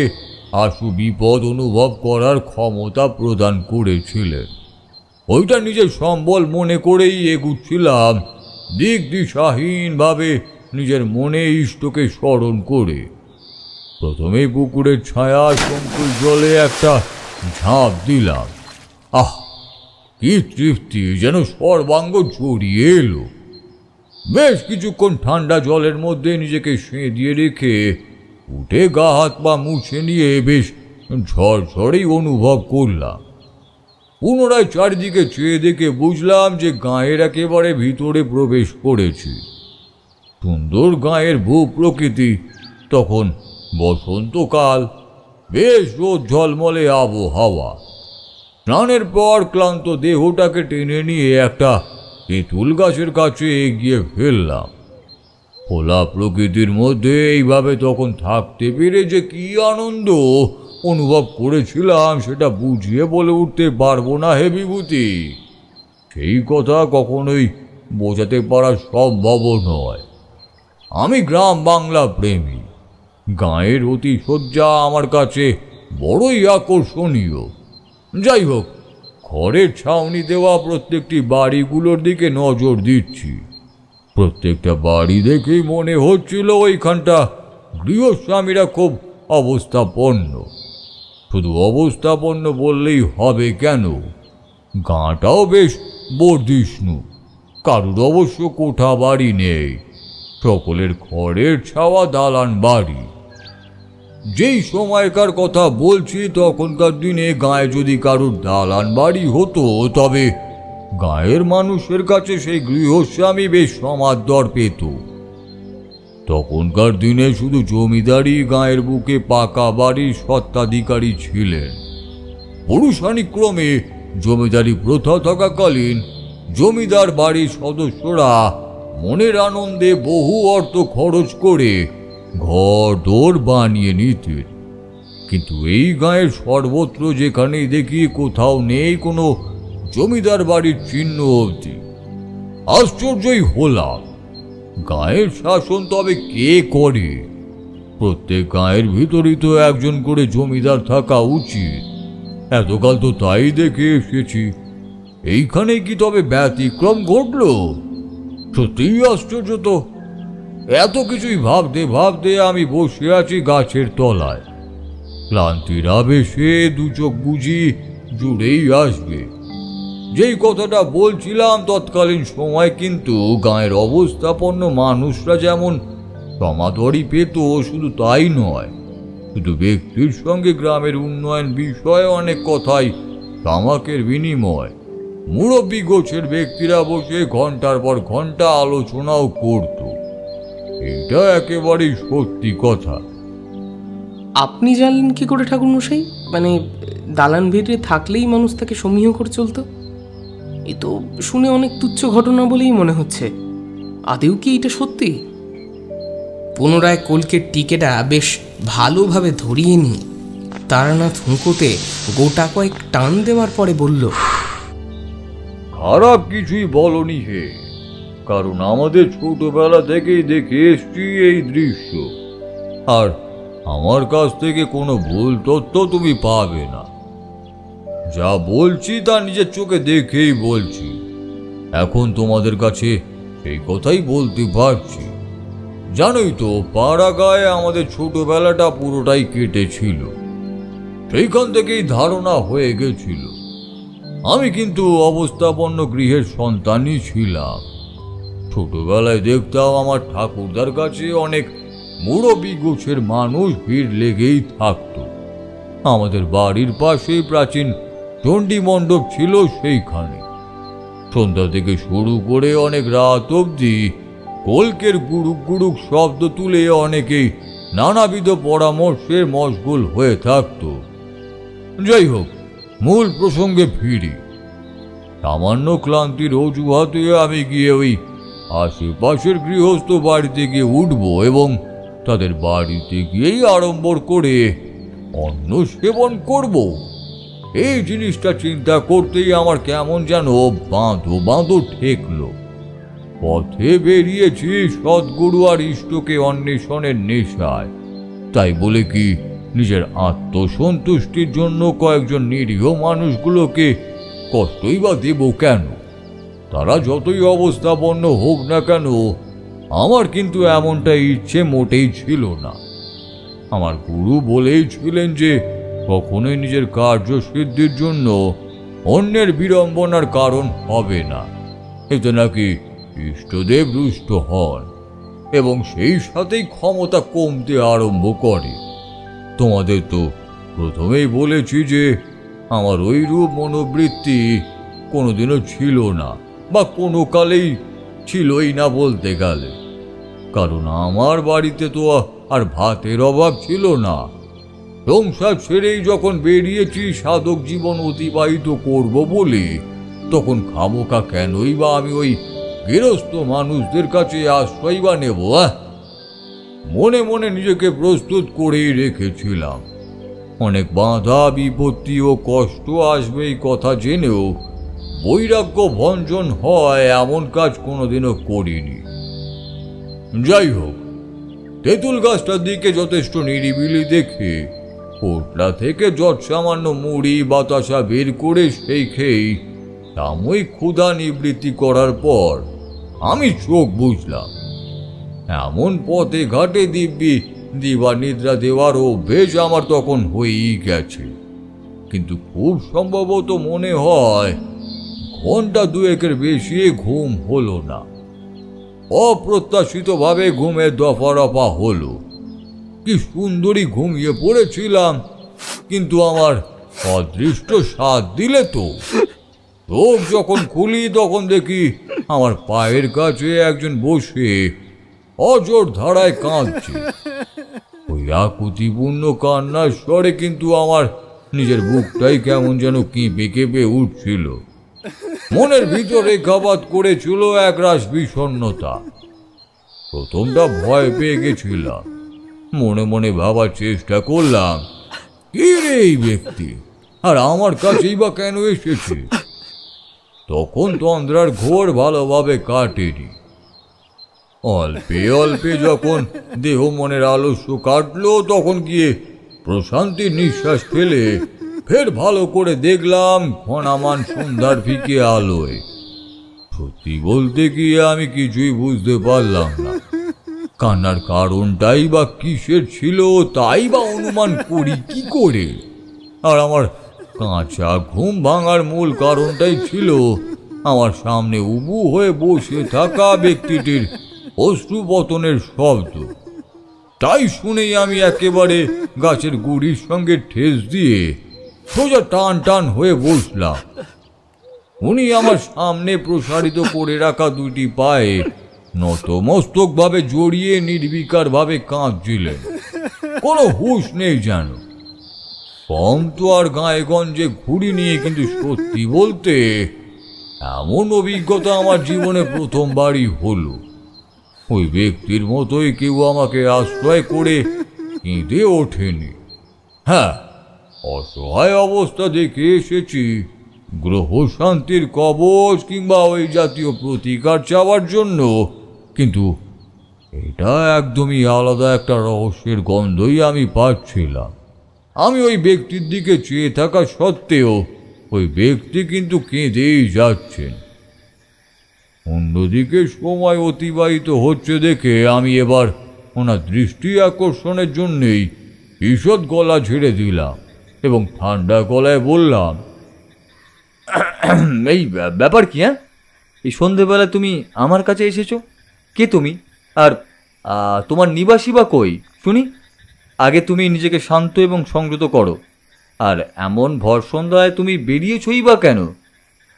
আশু বিপদ অনুভব করার ক্ষমতা প্রদান করেছিলেন। ওইটা নিজের সম্বল মনে করেই এগুচ্ছিলাম দিক দিশাহীনভাবে, নিজের মনে ইষ্টকে স্মরণ করে। প্রথমে পুকুরের ছায়া সংকুল জলে একটা ঝাঁপ দিলাম। আহ, কি তৃপ্তি, যেন সর্বাঙ্গ জড়িয়ে এলো। বেশ কিছুক্ষণ ঠান্ডা জলের মধ্যে নিজেকে সেঁধিয়ে রেখে উঠে গা হাত পা মুছে নিয়ে বেশ ঝরঝরেই অনুভব করলাম। পুনরায় চারিদিকে চেয়ে দেখে বুঝলাম যে গাঁয়ের একেবারে ভিতরে প্রবেশ করেছি। সুন্দর গাঁয়ের ভূ প্রকৃতি, তখন বসন্তকাল, বেশ রোদ ঝলমলে আবহাওয়া। স্নানের পর ক্লান্ত দেহটাকে টেনে নিয়ে একটা তেঁতুল গাছের কাছে এগিয়ে ফেললাম। খোলা প্রকৃতির মধ্যে এইভাবে তখন থাকতে পেরে যে কি আনন্দ অনুভব করেছিলাম সেটা বুঝিয়ে বলে উঠতে পারবো না হে বিভূতি। সেই কথা কখনোই বোঝাতে পারা সম্ভব নয়। আমি গ্রাম বাংলা প্রেমী। গাঁয়ের অতিশয্যা আমার কাছে বড়ই আকর্ষণীয়। যাই হোক, ঘরের ছাউনি দেওয়া প্রত্যেকটি বাড়িগুলোর দিকে নজর দিচ্ছি। প্রত্যেকটা বাড়ি দেখেই মনে হচ্ছিল ওইখানটা গৃহস্বামীরা খুব অবস্থাপন্ন। শুধু অবস্থাপন্ন বললেই হবে কেন, গাঁটাও বেশ বর্ধিষ্ণু। কারুর অবশ্য কোঠা বাড়ি নেই, সকলের খড়ের ছাওয়া দালান বাড়ি। যেই সময়কার কথা বলছি তখনকার দিনে গায়ে যদি কারুর দালান বাড়ি হতো তবে গায়ের মানুষের কাছে সেই গৃহস্বামী বেশ সমাদর পেত। তখনকার দিনে শুধু জমিদারি গায়ের বুকে পাকা বাড়ির স্বত্বাধিকারী ছিলেন। পুরুষানুক্রমে জমিদারি প্রথা থাকাকালীন জমিদার বাড়ির সদস্যরা মনের আনন্দে বহু অর্থ খরচ করে ঘর দোর বানিয়ে নিতেন। কিন্তু এই গাঁয়ের সর্বত্র যেখানেই দেখি কোথাও নেই কোনো জমিদার বাড়ির চিহ্ন অবধি। আশ্চর্যই হলাম, গাঁয়ের শাসন তবে কে করে? প্রত্যেক গাঁয়ের ভিতরই তো একজন করে জমিদার থাকা উচিত। এতকাল তো তাই দেখে এসেছি, এইখানে কি তবে ব্যতিক্রম ঘটল? সত্যিই আশ্চর্য তো। এত কিছুই ভাবতে ভাবতে আমি বসে আছি গাছের তলায়। ক্লান্তির আবেশে দু চোখ বুঝি জুড়েই আসবে। যেই কথাটা বলছিলাম তৎকালীন সময় কিন্তু গাঁয়ের অবস্থাপন্ন মানুষরা যেমন সমাদরই পেত, শুধু তাই নয়, শুধু ব্যক্তির সঙ্গে গ্রামের উন্নয়ন বিষয়ে অনেক কথাই তামাকের বিনিময়। মুরব্বী গোছের ব্যক্তিরা বসে ঘন্টার পর ঘন্টা আলোচনাও করত। এটা একেবারেই সত্যি কথা।
আপনি জানলেন কি করে ঠাকুরমশাই? মানে দালান ভিড়ে থাকলেই মানুষ তাকে সমীহ করে চলতো? এ তো শুনে অনেক তুচ্ছ ঘটনা বলেই মনে হচ্ছে। আদেও কি এটা সত্যি? পুনরায় কলকের টিকেটা বেশ ভালোভাবে ধরিয়ে নিয়ে তারানাথ হুঁকোতে গোটা কয়েক টান দেওয়ার পরে বলল,
খারাপ কিছুই বলনি হে, কারণ আমাদের ছোটবেলা থেকেই দেখে এসছি এই দৃশ্য, আর আমার কাছ থেকে কোনো ভুল তথ্য তুমি পাবে না। যা বলছি তা নিজের চোখে দেখেই বলছি। এখন তোমাদের কাছে এই কথাই বলতে পারছি। জানোই তো, পাড়া গায়ে আমাদের ছোটবেলাটা পুরোটাই কেটেছিল। সেইখান থেকেই ধারণা হয়ে গেছিল। আমি কিন্তু অবস্থাপন্ন গৃহের সন্তানই ছিলাম। ছোটবেলায় দেখতাম আমার ঠাকুরদার কাছে অনেক মুরব্বি গোছের মানুষ ভিড় লেগেই থাকত। আমাদের বাড়ির পাশেই প্রাচীন চণ্ডী মণ্ডপ ছিল, সেইখানে সন্ধ্যা থেকে শুরু করে অনেক রাত অবধি কলকের গুড়ুক গুড়ুক শব্দ তুলে অনেকেই নানাবিধ পরামর্শের মশগুল হয়ে থাকত। যাই হোক, মূল প্রসঙ্গে ফিরি। সামান্য ক্লান্তির অজুহাতে আমি গিয়ে ওই আশেপাশের গৃহস্থ বাড়িতে গিয়ে উঠব এবং তাদের বাড়িতে গিয়েই আড়ম্বর করে অন্ন সেবন করব। এই জিনিসটা চিন্তা করতেই আমার কেমন যেন বাঁধো বাঁধো ঠেকল। পথে বেরিয়েছি সদ্গুরু আর ইষ্টকে অন্বেষণের নেশায়। তাই বলে কি নিজের আত্মসন্তুষ্টির জন্য কয়েকজন নিরীহ মানুষগুলোকে কষ্টই বা দেব কেন? তারা যতই অবস্থাপন্ন হোক না কেন, আমার কিন্তু এমনটা ইচ্ছে মোটেই ছিল না। আমার গুরু বলেই ছিলেন যে কখনোই নিজের কার্যসিদ্ধির জন্য অন্যের বিড়ম্বনার কারণ হবে না। এতে নাকি ইষ্টদেব রুষ্ট হন এবং সেই সাথেই ক্ষমতা কমতে আরম্ভ করে। তোমাদের তো প্রথমেই বলেছি যে আমার ওই রূপ মনোবৃত্তি কোনোদিনও ছিল না, বা কোনো কালেই ছিলই না বলতে গেলে। কারণ আমার বাড়িতে তো আর ভাতের অভাব ছিল না। সংসার ছেড়েই যখন বেরিয়েছি সাধক জীবন অতিবাহিত করব বলে, তখন খামোকা কেনই বা আমি ওই গৃহস্থ মানুষদের কাছে আশ্রয় বা নেব? মনে মনে নিজেকে প্রস্তুত করেই রেখেছিলাম। অনেক বাধা বিপত্তি ও কষ্ট আসবে এই কথা জেনেও বৈরাগ্য ভঞ্জন হয় এমন কাজ কোনোদিনও করিনি। যাই হোক, তেঁতুল গাছটার দিকে যথেষ্ট নিরিবিলি দেখে পোটলা থেকে যত সামান্য মুড়ি বাতাসা বের করে সেই খেয়েই সাময়িক ক্ষুধা নিবৃত্তি করার পর আমি চোখ বুঝলাম। এমন পথে ঘাটে দিব্যি দিবা নিদ্রা দেওয়ার অভ্যেস আমার তখন হয়েই গেছে। কিন্তু খুব সম্ভবত মনে হয় ঘন্টা দুয়েকের বেশি ঘুম হলো না। অপ্রত্যাশিতভাবে ঘুমের দফা রফা হলো। কি সুন্দরী ঘুমিয়ে পড়েছিলাম, কিন্তু আমার অদৃষ্ট সাথ দিলে তো। চোখ যখন খুলি তখন দেখি আমার পায়ের কাছে একজন বসে অজর ধারায় কাঁদছে। ওই আকুতিপূর্ণ কান্নার স্বরে কিন্তু আমার নিজের বুকটাই কেমন যেন কেঁপে কেঁপে উঠছিল। মনের ভিতরে ঘাবাত করেছিল একরাশ বিষণ্ণতা। প্রথমটা ভয় পেয়ে গেছিলাম। মনে মনে ভাবার চেষ্টা করলাম, কে রে এই ব্যক্তি, আর আমার কাছেই বা কেন এসেছে? তখন তন্দ্রার ঘোর ভালোভাবে কাটেনি। অল্পে অল্পে যখন দেহ মনের আলস্য কাটলো, তখন গিয়ে প্রশান্তির নিঃশ্বাস ফেলে ফের ভালো করে দেখলাম ঘনামান সন্ধ্যার ফিকে আলোয়। সত্যি বলতে গিয়ে আমি কিছুই বুঝতে পারলাম না। কান্নার কারণটাই বা কিসের ছিল তাই বা অনুমান করি কি করে? আর আমার কাঁচা ঘুম ভাঙার মূল কারণটাই ছিল আমার সামনে উবু হয়ে বসে থাকা ব্যক্তিটির অশ্রুপতনের শব্দ। তাই শুনেই আমি একেবারে গাছের গুড়ির সঙ্গে ঠেস দিয়ে সোজা টান টান হয়ে বসলাম। উনি আমার সামনে প্রসারিত করে রাখা দুটি পায়ে নতমস্তক ভাবে জড়িয়ে নির্বিকার ভাবে কাঁদছিলেন। কোনো হুঁশ নেই যেন। কম তো আর গায়ে গঞ্জে ঘুরিনি, কিন্তু সত্যি বলতে এমন অভিজ্ঞতা আমার জীবনে প্রথমবারই হলো। ওই ব্যক্তির মতোই কেউ আমাকে আশ্রয় করে কেঁদে ওঠেনি। হ্যাঁ, অসহায় অবস্থা দেখে এসেছি, গ্রহ শান্তির কবচ কিংবা ওই জাতীয় প্রতিকার চাওয়ার জন্য, কিন্তু এটা একদমই আলাদা একটা রহস্যের গন্ধই আমি পাচ্ছিলাম। আমি ওই ব্যক্তির দিকে চেয়ে থাকা সত্ত্বেও ওই ব্যক্তি কিন্তু কেঁদেই যাচ্ছেন। অন্যদিকে সময় অতিবাহিত হচ্ছে দেখে আমি এবার ওনার দৃষ্টি আকর্ষণের জন্যেই ঈষৎ গলা ঝেড়ে দিলাম এবং ঠান্ডা গলায় বললাম,
এই ব্যাপার কি? হ্যাঁ, এই সন্ধেবেলা তুমি আমার কাছে এসেছো? কে তুমি? আর তোমার নিবাসী বা কই শুনি? আগে তুমি নিজেকে শান্ত এবং সংযত করো। আর এমন ভর সন্ধ্যায় তুমি বেরিয়েছই বা কেন?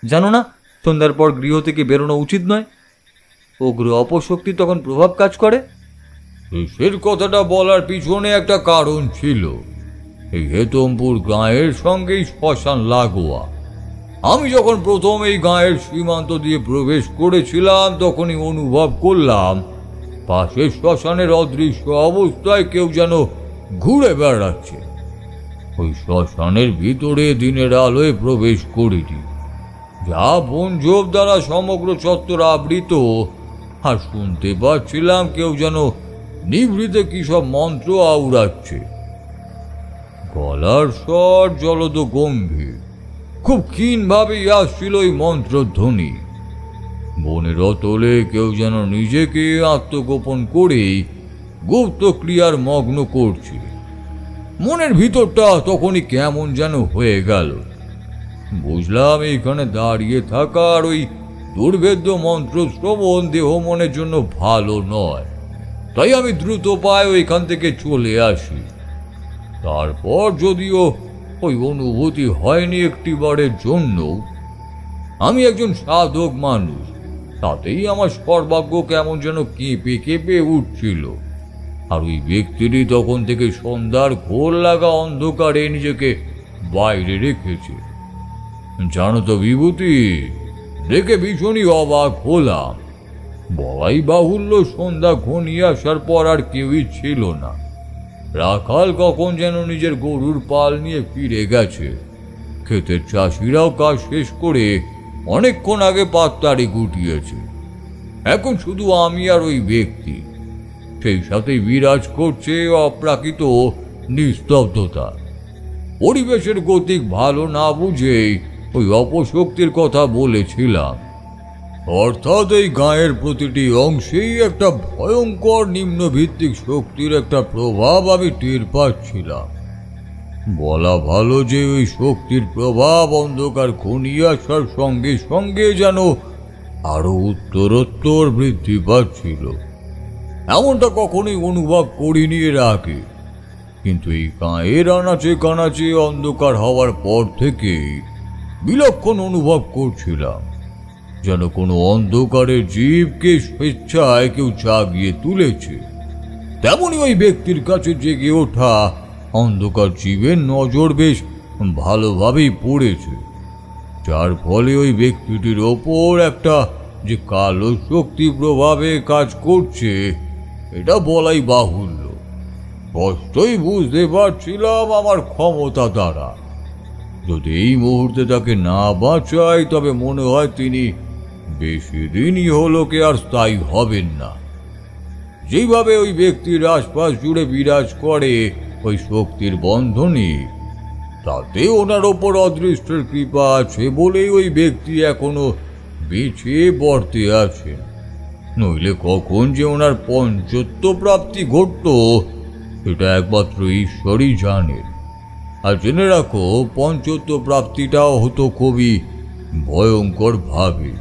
জানো না সন্ধ্যার পর গৃহ থেকে বেরোনো উচিত নয়? উগ্র অপশক্তি তখন প্রভাব কাজ করে।
শেষের কথাটা বলার পিছনে একটা কারণ ছিল। এই হেতমপুর গাঁয়ের সঙ্গেই শ্মশান লাগোয়া। আমি যখন প্রথম এই গাঁয়ের সীমান্ত দিয়ে প্রবেশ করেছিলাম তখনই অনুভব করলাম পাশের শ্মশানের অদৃশ্য অবস্থায় কেউ যেন ঘুরে বেড়াচ্ছে। ওই শ্মশানের ভিতরে দিনের আলোয় প্রবেশ করিনি, যা বনঝোপ দ্বারা সমগ্র চত্বর আবৃত, আর শুনতে পাচ্ছিলাম কেউ যেন নিভৃতে কি সব মন্ত্র আওড়াচ্ছে। গলার স্বর জলদ গম্ভীর, খুব ক্ষীণভাবেই আসছিল এই মন্ত্রধ্বনি। বনের অতলে কেউ যেন নিজেকে আত্মগোপন করেই গুপ্ত ক্রিয়ার মগ্ন করছে। মনের ভিতরটা তখনই কেমন যেন হয়ে গেল। বুঝলাম এইখানে দাঁড়িয়ে থাকার ওই দুর্ভেদ্য মন্ত্র শ্রবণ দেহ মনের জন্য ভালো নয়। তাই আমি দ্রুত পায়ে ওইখান থেকে চলে আসি। তারপর যদিও ওই অনুভূতি হয়নি একটিবারের জন্য। আমি একজন সাধক মানুষ, তাতেই আমার সর্বাগ্য কেমন যেন কেঁপে কেঁপে উঠছিল। আর ওই ব্যক্তিটি তখন থেকে সন্ধ্যার ঘোর লাগা অন্ধকারে নিজেকে বাইরে রেখেছে। জানো তো বিভূতি, দেখে ভীষণই অবাক হলাম। বলাই বাহুল্য, সন্ধ্যা ঘনিয়ে আসার পর আর কেউই ছিল না। রাখাল কখন যেন নিজের গরুর পাল নিয়ে ফিরে গেছে। ক্ষেতের চাষিরাও কাজ শেষ করে অনেকক্ষণ আগে পাত্তারি গুটিয়েছে। এখন শুধু আমি আর ওই ব্যক্তি, সেই সাথে বিরাজ করছে অপ্রাকৃত নিস্তব্ধতা। পরিবেশের গতিক ভালো না বুঝেই ওই অপশক্তির কথা বলেছিলাম। অর্থাৎ এই গাঁয়ের প্রতিটি অংশেই একটা ভয়ঙ্কর নিম্নভিত্তিক শক্তির একটা প্রভাব আমি টের পাচ্ছিলাম। বলা ভালো যে ওই শক্তির প্রভাব অন্ধকার ঘনিয়ে আসার সঙ্গে সঙ্গে যেন আরো উত্তরোত্তর বৃদ্ধি পাচ্ছিল। এমনটা কখনোই অনুভব করিনি এর আগে, কিন্তু এই গাঁয়ের আনাচে কানাচে অন্ধকার হওয়ার পর থেকে বিলক্ষণ অনুভব করছিলাম, যেন কোনো অন্ধকারের জীবকে স্বেচ্ছায় কেউ জাগিয়ে তুলেছে। তেমনি ওই ব্যক্তির কাছে জেগে ওঠা অন্ধকার জীবের নজর বেশ ভালোভাবেই পড়েছে, যার ফলে ওই ব্যক্তিটির ওপর একটা যে কালো শক্তি প্রভাবে কাজ করছে এটা বলাই বাহুল্য। স্পষ্টই বুঝতে পারছিলাম আমার ক্ষমতা দ্বারা যদি এই মুহূর্তে তাকে না বাঁচাই তবে মনে হয় তিনি বেশি দিনই হলোকে আর স্থায়ী হবেন না। যেভাবে ওই ব্যক্তির আশপাশ জুড়ে বিরাজ করে ওই শক্তির বন্ধনী, তাতে ওনার ওপর অদৃষ্টের কৃপা আছে বলেই ওই ব্যক্তি এখনো বেঁচে বর্তে আছেন। নইলে কখন যে ওনার পঞ্চত্ব প্রাপ্তি ঘটত সেটা একমাত্র ঈশ্বরই জানেন। আর জেনে রাখো, পঞ্চত্ব প্রাপ্তিটাও হতো খুবই ভয়ঙ্কর ভাবে।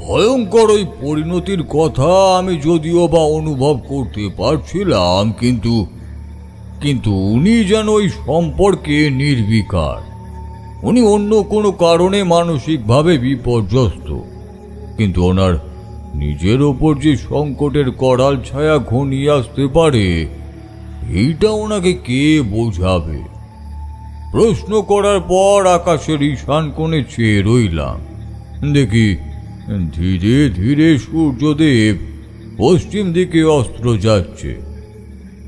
ভয়ঙ্কর ওই পরিণতির কথা আমি যদিও বা অনুভব করতে পারছিলাম, কিন্তু উনি যেন ওই সম্পর্কে নির্বিকার। উনি অন্য কোনো কারণে মানসিকভাবে বিপর্যস্ত, কিন্তু ওনার নিজের ওপর যে সংকটের করাল ছায়া ঘনিয়ে আসতে পারে এইটা ওনাকে কে বোঝাবে? প্রশ্ন করার পর আকাশের ঈশান কোণে চেয়ে রইলাম। দেখি ধীরে ধীরে সূর্যদেব পশ্চিম দিকে অস্ত্র যাচ্ছে,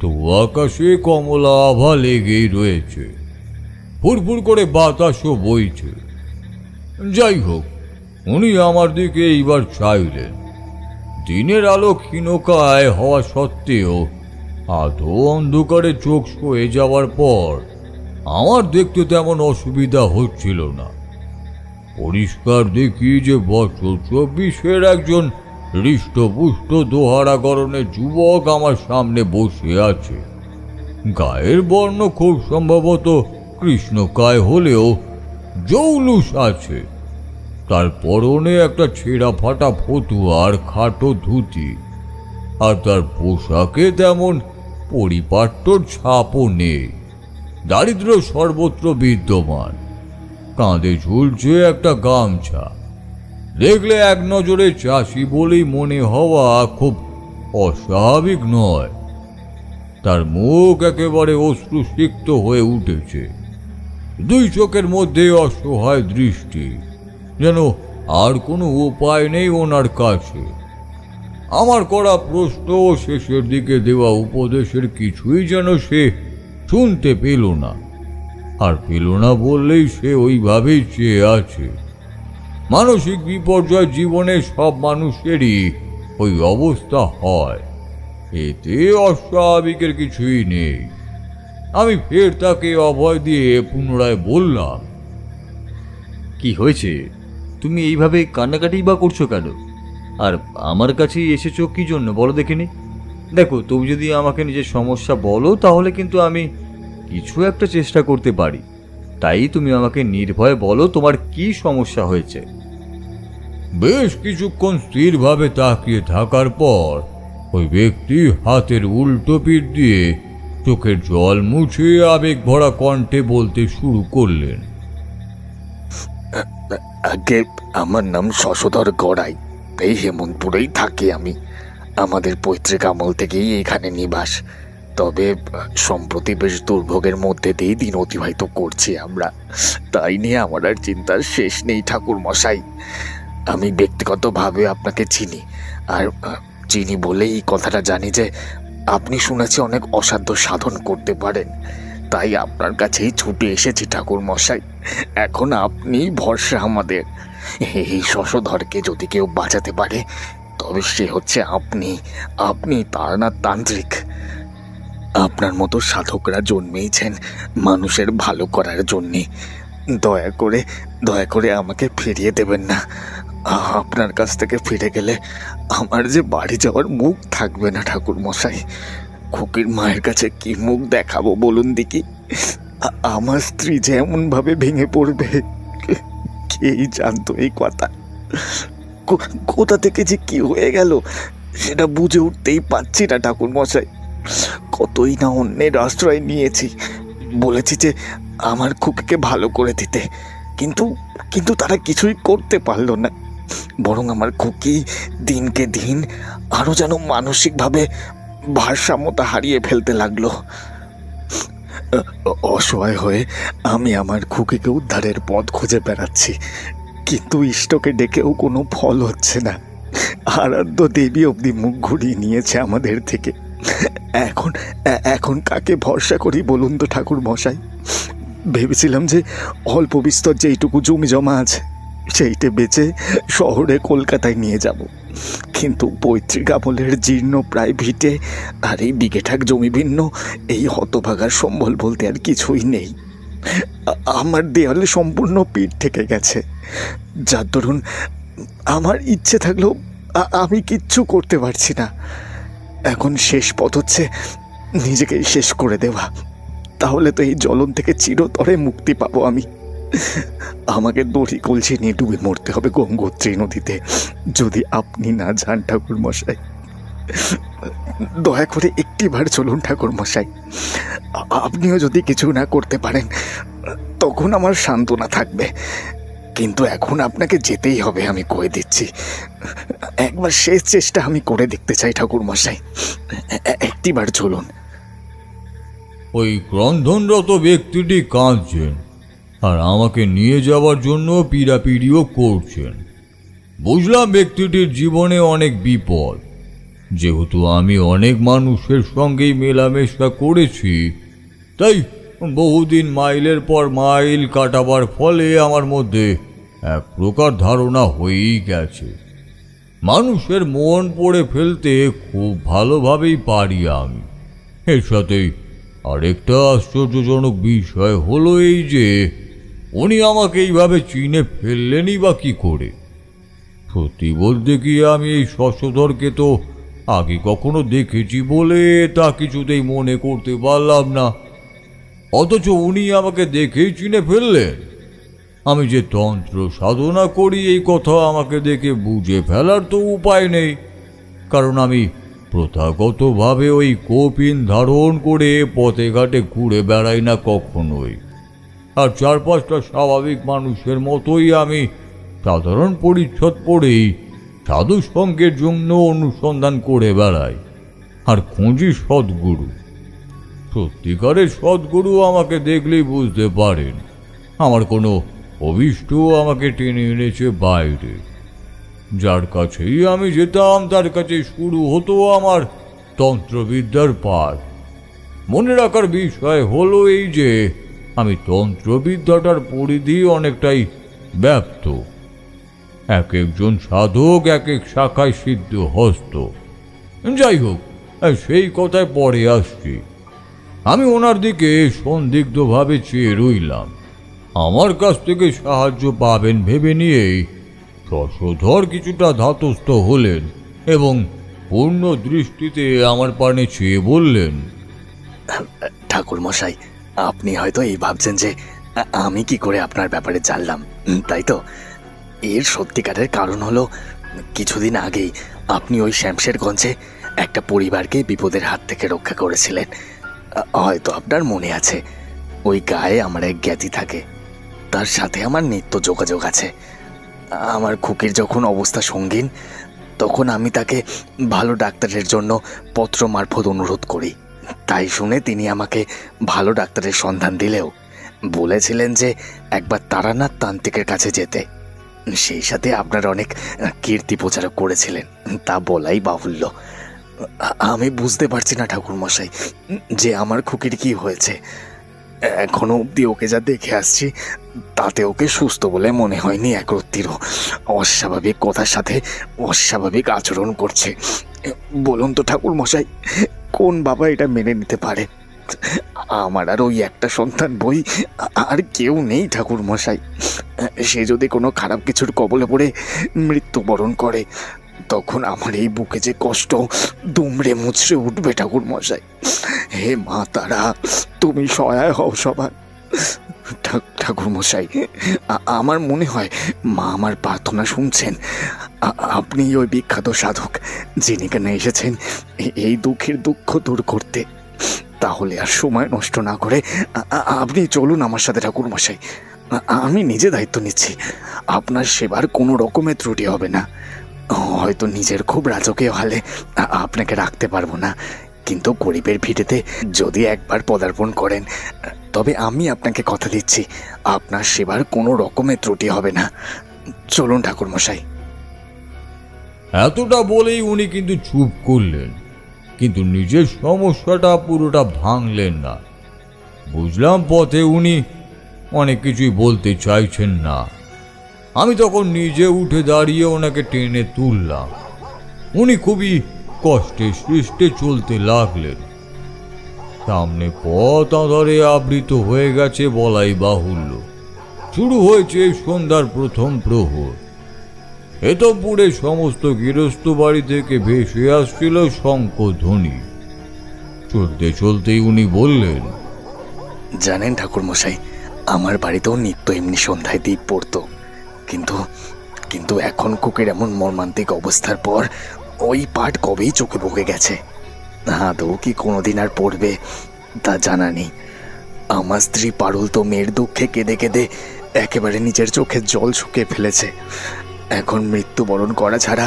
তো আকাশে কমলা আভা লেগেই রয়েছে, ফুরফুর করে বাতাসও বইছে। যাই হোক, উনি আমার দিকে এইবার চাইলেন। দিনের আলো ক্ষীণকায় হওয়া সত্ত্বেও আধো অন্ধকারে চোখ সয়ে যাওয়ার পর আমার দেখতে তেমন অসুবিধা হচ্ছিল না। পরিষ্কার দেখি যে বছর 24-এর একজন হৃষ্টপুষ্ট দোহারা গরনের যুবক আমার সামনে বসে আছে। গায়ের বর্ণ খুব সম্ভবত কৃষ্ণকায় হলেও জৌলুস আছে। তার পরনে একটা ছেঁড়া ফাটা ফতুয়ার খাটো ধুতি, আর তার পোশাকে তেমন পরিপাট্যর ছাপও নেই। দারিদ্র সর্বত্র বিদ্যমান। কাঁধে ঝুলছে একটা গামছা। দেখলে এক নজরে চাষি বলেই মনে হওয়া খুব অস্বাভাবিক নয়। তার মুখ একেবারে অশ্রুসিক্ত হয়ে উঠেছে, দুই চোখের মধ্যে অসহায় দৃষ্টি, যেন আর কোনো উপায় নেই ওনার কাছে। আমার করা প্রশ্ন ও শেষের দিকে দেওয়া উপদেশের কিছুই যেন সে শুনতে পেল না, আর পেল না বললেই সে ওইভাবেই চেয়ে আছে। মানসিক বিপর্যয় জীবনে সব মানুষেরই ওই অবস্থা হয়, এতে অস্বাভাবিকের কিছুই নেই। আমি ফের তাকে অভয় দিয়ে পুনরায় বললাম,
কি হয়েছে? তুমি এইভাবে কান্নাকাটি বা করছো কেন? আর আমার কাছেই এসেছো কি জন্য বলো দেখিনি? দেখো, তুমি যদি আমাকে নিজের সমস্যা বলো তাহলে কিন্তু আমি কিছু একটা চেষ্টা করতে পারি। তাই তুমি আমাকে নির্ভয়ে বলো তোমার কি সমস্যা হয়েছে।
বেশ কিছুক্ষণ স্থিরভাবে তাকিয়ে থাকার পর ওই ব্যক্তি হাতের উল্টো পিঠ দিয়ে চোখের জল মুছে আবেগ ভরা কণ্ঠে বলতে শুরু করলেন।
আগে আমার নাম শশধর গড়াই, এই হেমন্তপুরেই থাকি আমি। আমাদের পৈতৃক আমল থেকেই এখানে নিবাস। তবে সম্প্রতি বেশ দুর্ভোগের মধ্যে দিয়ে দিন অতিবাহিত করছি আমরা। তাই নিয়ে আমার আর চিন্তার শেষ নেই ঠাকুর মশাই। আমি ব্যক্তিগতভাবে আপনাকে চিনি, আর চিনি বলেই এই কথাটা জানি যে আপনি শুনেছি অনেক অসাধ্য সাধন করতে পারেন। তাই আপনার কাছেই ছুটে এসেছি ঠাকুর মশাই। এখন আপনি ভরসা আমাদের। এই শশধরকে যদি কেউ বাঁচাতে পারে তবে সে হচ্ছে আপনি তারানাথ তান্ত্রিক। আপনার মতো সাধকরা জন্মেইছেন মানুষের ভালো করার জন্যে। দয়া করে আমাকে ফিরিয়ে দেবেন না। আপনার কাছ থেকে ফিরে গেলে আমার যে বাড়ি যাওয়ার মুখ থাকবে না ঠাকুর মশাই। খুকির মায়ের কাছে কি মুখ দেখাবো বলুন দেখি? আমার স্ত্রী যে এমনভাবে ভেঙে পড়বে কেই জানতো এই কথা। কোথা থেকে যে কি হয়ে গেল সেটা বুঝে উঠতেই পারছি না ঠাকুর মশাই। কতই না অন্যের আশ্রয় নিয়েছি, বলেছি যে আমার খুকিকে ভালো করে দিতে, কিন্তু তারা কিছুই করতে পারলো না। বরং আমার খুকি দিনকে দিন আরো যেন মানসিকভাবে ভারসাম্যতা হারিয়ে ফেলতে লাগলো। অসহায় হয়ে আমি আমার খুকিকে উদ্ধারের পথ খুঁজে বেড়াচ্ছি, কিন্তু ইষ্টকে ডেকেও কোনো ফল হচ্ছে না। আরাধ্য দেবী অবধি মুখ ঘুরিয়ে নিয়েছে আমাদের থেকে। এখন কাকে ভরসা করি বলুন তো ঠাকুর মশাই? ভেবেছিলাম যে অল্প বিস্তর যেইটুকু জমি জমা আছে সেইটে বেচে শহরে কলকাতায় নিয়ে যাব, কিন্তু পৈতৃক আমলের জীর্ণ প্রায় ভিটে আর এই বিঘেঠাক জমি ভিন্ন এই হতভাগার সম্বল বলতে আর কিছুই নেই। আমার দেয়ালে সম্পূর্ণ পিঠ থেকে গেছে, যার দরুন আমার ইচ্ছে থাকলেও আমি কিচ্ছু করতে পারছি না। এখন শেষ পথ হচ্ছে নিজেকেই শেষ করে দেওয়া। তাহলে তো এই জ্বলন থেকে চিরতরে মুক্তি পাবো আমি। আমাকে দড়ি কলসি নিয়ে ডুবে মরতে হবে গঙ্গোত্রী নদীতে, যদি আপনি না যান ঠাকুর মশাই। দয়া করে একটিবার চলুন ঠাকুর মশাই। আপনিও যদি কিছু না করতে পারেন তখন আমার সান্ত্বনা থাকবে, কিন্তু এখন আপনাকে যেতেই হবে, আমি কয়ে দিচ্ছি। একবার শেষ চেষ্টা আমি করে দেখতে চাই ঠাকুর মশাই, একটিবার চলুন।
ওই ক্রন্ধনরত ব্যক্তিটি কাঁদছেন আর আমাকে নিয়ে যাওয়ার জন্য পীড়াপিড়িও করছেন। বুঝলাম ব্যক্তিটির জীবনে অনেক বিপদ। যেহেতু আমি অনেক মানুষের সঙ্গেই মেলামেশা করেছি, তাই বহুদিন মাইলের পর মাইল কাটাবার ফলে আমার মধ্যে এক প্রকার ধারণা হয়েই গেছে। মানুষের মন পড়ে ফেলতে খুব ভালোভাবেই পারি আমি। এর সাথেই আরেকটা আশ্চর্যজনক বিষয় হলো এই যে উনি আমাকে এইভাবে চিনে ফেললেনই বা কি করে। সত্যি বলতে কি, আমি এই শশধরকে তো আগে কখনো দেখেছি বলে তা কিছুতেই মনে করতে পারলাম না, অথচ উনি আমাকে দেখেই চিনে ফেললেন। আমি যে তন্ত্র সাধনা করি এই কথা আমাকে দেখে বুঝে ফেলার তো উপায় নেই, কারণ আমি প্রথাগতভাবে ওই কপিন ধারণ করে পথে ঘাটে ঘুরে বেড়াই না কখনোই। আর 4-5টা স্বাভাবিক মানুষের মতোই আমি সাধারণ পরিচ্ছদ পরেই সাধু সঙ্গের জন্য অনুসন্ধান করে বেড়াই আর খুঁজি সদ্গুরু। সত্যিকারের সদ্গুরু আমাকে দেখলেই বুঝতে পারেন আমার কোনো অভিষ্ট আমাকে টেনে এনেছে বাইরে। যার কাছেই আমি যেতাম তার কাছে শুরু হতো আমার তন্ত্রবিদ্যার পাঠ। মনে রাখার বিষয় হলো এই যে আমি তন্ত্রবিদ্যাটার পরিধি অনেকটাই ব্যাপ্ত। এক একজন সাধক এক এক শাখায় সিদ্ধ হস্ত। যাই হোক, সেই কথায় পরে আসছি। আমি ওনার দিকে সন্দিগ্ধভাবে চেয়ে রইলাম। আমার কাছ থেকে সাহায্য পাবেন ভেবে নিয়েই শশধর কিছুটা ধাতস্থ হলেন এবং পূর্ণ দৃষ্টিতে আমার পানে চেয়ে বললেন,
ঠাকুর মশাই, আপনি হয়তো এই ভাবছেন যে আমি কি করে আপনার ব্যাপারে জানলাম, তাই তো? এর সত্যিকারের কারণ হলো, কিছুদিন আগেই আপনি ওই শ্যামশেরগঞ্জে একটা পরিবারকে বিপদের হাত থেকে রক্ষা করেছিলেন। হয়তো আপনার মনে আছে, ওই গায়ে আমার এক জ্ঞাতি থাকে, তার সাথে আমার নিত্য যোগাযোগ আছে। আমার খুকির যখন অবস্থা সঙ্গীন, তখন আমি তাকে ভালো ডাক্তারের জন্য পত্র মারফত অনুরোধ করি। তাই শুনে তিনি আমাকে ভালো ডাক্তারের সন্ধান দিলেও বলেছিলেন যে একবার তারানাথ তান্ত্রিকের কাছে যেতে। সেই সাথে আপনার অনেক কীর্তি প্রচারক করেছিলেন, তা বলাই বাহুল্য। আমি বুঝতে পারছি না ঠাকুর মশাই যে আমার খুকির কি হয়েছে। এখনো অবধি ওকে যা দেখে আসছি তাতে ওকে সুস্থ বলে মনে হয়নি। একরত্তিরও অস্বাভাবিক কথার সাথে অস্বাভাবিক আচরণ করছে। বলুন তো ঠাকুর মশাই, কোন বাবা এটা মেনে নিতে পারে? আমার আর ওই একটা সন্তান বই, আর কেউ নেই ঠাকুর মশাই। সে যদি কোনো খারাপ কিছুর কবলে পড়ে মৃত্যুবরণ করে, তখন আমার এই বুকে যে কষ্ট দুমড়ে মুচড়ে উঠবে ঠাকুর মশাই। হে মা তারা, তুমি সহায় হও সবার। ঠাকুর মশাই, আমার মনে হয় মা আমার প্রার্থনা শুনছেন। আপনি ওই বিখ্যাত সাধক যিনি কেন এসেছেন এই দুঃখের দুঃখ দূর করতে। তাহলে আর সময় নষ্ট না করে আপনি চলুন আমার সাথে ঠাকুর মশাই। আমি নিজে দায়িত্ব নিচ্ছি, আপনার সেবার কোনো রকমের ত্রুটি হবে না। হয়তো নিজের খুব রাজকীয় হালে আপনাকে রাখতে পারবো না, কিন্তু গরিবের ভিটেতে যদি একবার পদার্পণ করেন, তবে আমি আপনাকে কথা দিচ্ছি আপনার সেবার কোনো রকমের ত্রুটি হবে না। চলুন ঠাকুর মশাই।
এতটা বলেই উনি কিন্তু চুপ করলেন, কিন্তু নিজের সমস্যাটা পুরোটা ভাঙলেন না। বুঝলাম পথে উনি অনেক কিছুই বলতে চাইছেন না। আমি তখন নিজে উঠে দাঁড়িয়ে ওনাকে টেনে তুললাম। উনি খুবই কষ্টে সৃষ্টে চলতে লাগলেন। সামনে পথ আঁধারে আবৃত হয়ে গেছে বলাই বাহুল্য। শুরু হয়েছে সন্ধ্যার প্রথম প্রহর। এতপুরে সমস্ত গৃহস্থ বাড়ি থেকে ভেসে আসছিল শঙ্খধ্বনি। চলতে চলতেই উনি বললেন,
জানেন ঠাকুর মশাই, আমার বাড়িতেও নিত্য এমনি সন্ধ্যায় দ্বীপ পড়তো, কিন্তু এখন কুকের এমন মর্মান্তিক অবস্থার পর ওই পাঠ কবেই চোখে বকে গেছে। আদৌ কি কোনোদিন আর পড়বে তা জানা নেই। আমার স্ত্রী পারুল তো মেয়ের দুঃখে কেঁদে কেঁদে একেবারে নিজের চোখের জল শুকিয়ে ফেলেছে। এখন মৃত্যুবরণ করা ছাড়া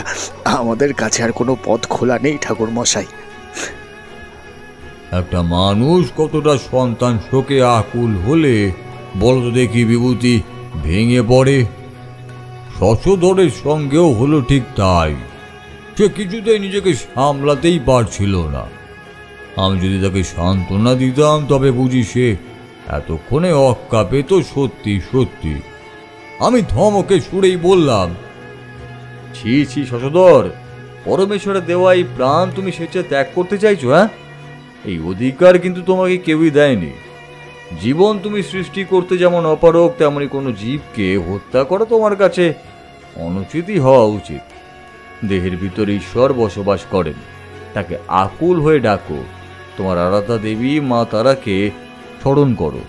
আমাদের কাছে আর কোনো পথ খোলা নেই ঠাকুর মশাই।
একটা মানুষ কতটা সন্তান শোকে আকুল হলে বলো তো দেখি বিভূতি, ভেঙে পড়ে। শশধরের সঙ্গেও হলো ঠিক তাই। সে কিছুতেই নিজেকে সামলাতেই পারছিল না। আমি যদি তাকে সান্ত্বনা দিতাম তবে বুঝি সে এতক্ষণে অক্কা পেত। সত্যি সত্যি আমি ধমকে সুরেই বললাম,
ছি ছি শশধর, পরমেশ্বরের দেওয়া এই প্রাণ তুমি স্বেচ্ছায় ত্যাগ করতে চাইছো? হ্যাঁ, এই অধিকার কিন্তু তোমাকে কেউই দেয়নি। জীবন তুমি সৃষ্টি করতে যেমন অপারগ, তেমনি কোনো জীবকে হত্যা করা তোমার কাছে অনুচিতই হওয়া উচিত। দেহের ভিতরে ঈশ্বর বসবাস করেন, তাকে আকুল হয়ে ডাকো। তোমার আরাধা দেবী মা তারাকে স্মরণ করো,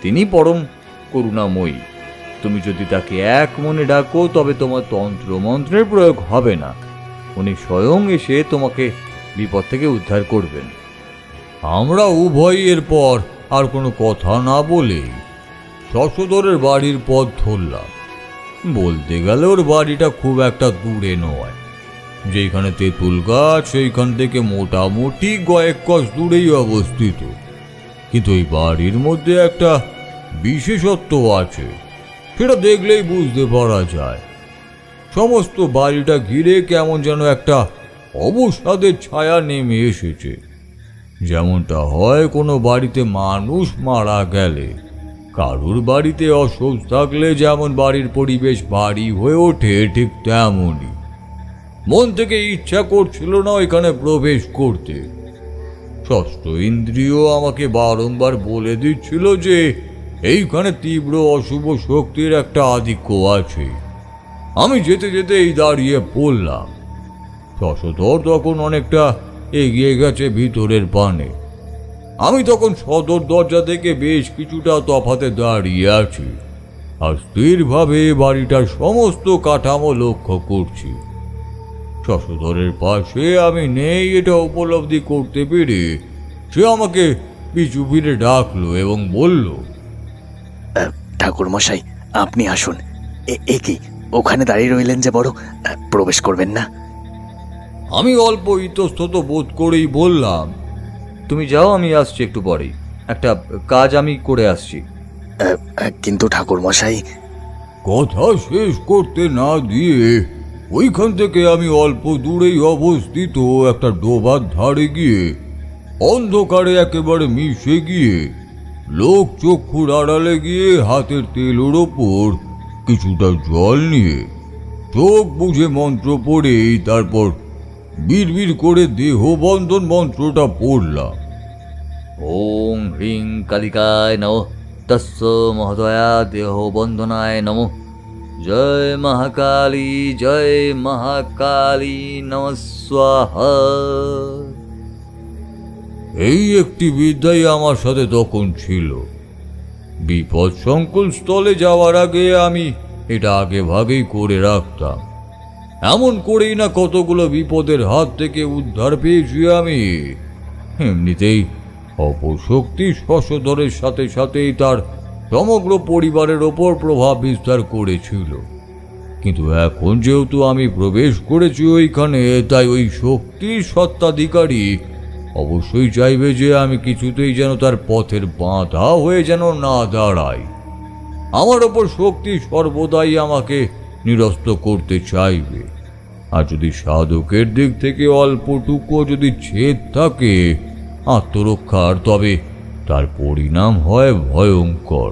তিনি পরম করুণাময়ী। তুমি যদি তাকে এক মনে ডাকো তবে তোমার তন্ত্রমন্ত্রের প্রয়োগ হবে না, উনি স্বয়ং এসে তোমাকে বিপদ থেকে উদ্ধার করবেন।
আমরা উভয় এরপর আর কোনো কথা না বলে শশধরের বাড়ির পথ ধরলাম। বলতে গেলে ওর বাড়িটা খুব একটা দূরে নয়। যেখানে তেঁতুল গাছ সেইখান থেকে মোটামুটি কয়েক গজ দূরেই অবস্থিত। কিন্তু এই বাড়ির মধ্যে একটা বিশেষত্ব আছে, সেটা দেখলেই বুঝতে পারা যায়। সমস্ত বাড়িটা ঘিরে কেমন যেন একটা অবসাদের ছায়া নেমে এসেছে। যেমনটা হয় কোনো বাড়িতে মানুষ মারা গেলে, কারুর বাড়িতে অসুখ থাকলে যেমন বাড়ির পরিবেশ ভারী হয়ে ওঠে, ঠিক তেমনই। মন থেকে ইচ্ছা করছিল না এখানে প্রবেশ করতে। ষষ্ঠ ইন্দ্রিয় আমাকে বারংবার বলে দিচ্ছিল যে এইখানে তীব্র অশুভ শক্তির একটা আধিক্য আছে। আমি যেতে যেতে এই দাঁড়িয়ে পড়লাম। শশধর তখন অনেকটা এগিয়ে গেছে ভিতরের পানে। আমি তখন সদর দরজা থেকে বেশ কিছুটা তফাতে দাঁড়িয়ে আছি আর স্থিরভাবে বাড়িটার সমস্ত কাঠামো লক্ষ্য করছি। শশধরের পাশে আমি নেই এটা উপলব্ধি করতে পেরে সে আমাকে পিছু ফিরে ডাকলো এবং বলল,
ঠাকুর মশাই, আপনি আসুন। এ কি, ওখানে দাঁড়িয়ে রইলেন যে বড়, প্রবেশ করবেন না?
আমি অল্প ইতস্তত বোধ করেই বললাম,
তুমি যাও, আমি আসছি একটু পরেই, একটা কাজ আমি করে আসছি।
কিন্তু ঠাকুর মশাই।
কথা শেষ করতে না দিয়ে ওইখান থেকে আমি অল্প দূরেই অবস্থিত একটা ডোবার ধারে গিয়ে অন্ধকারে একেবারে মিশে গিয়ে লোক চক্ষুর আড়ালে গিয়ে হাতের তেলের ওপর কিছুটা জল নিয়ে চোখ বুঝে মন্ত্র পড়েই তারপর বিড়বিড় করে দেহবন্ধন মন্ত্রটা পড়লাম।
ওং হ্রিং কালিকায় নমঃ, তস্য মহোদয়া দেহবন্ধনায় নমঃ। জয় মহাকালী, জয় মহাকালী, নমঃ স্বাহা।
এই একটি বিদ্যাই আমার সাথে তখন ছিল। বিপদ সংকুল স্থলে যাওয়ার আগে আমি এটা আগে ভাগেই করে রাখতাম। এমন করেই না কতগুলো বিপদের হাত থেকে উদ্ধার পেয়েছি আমি। এমনিতেই অপশক্তি শশধরের সাথে সাথেই তার সমগ্র পরিবারের ওপর প্রভাব বিস্তার করেছিল। কিন্তু এখন যেহেতু আমি প্রবেশ করেছি ওইখানে, তাই ওই শক্তির সত্ত্বাধিকারী অবশ্যই চাইবে যে আমি কিছুতেই যেন তার পথের বাধা হয়ে যেন না দাঁড়াই। আমার ওপর শক্তি সর্বদাই আমাকে নিরস্ত করতে চাইবে। আর যদি সাধকের দিক থেকে অল্পটুকু যদি ছেদ থাকে আত্মরক্ষার, তবে তার পরিণাম হয় ভয়ঙ্কর।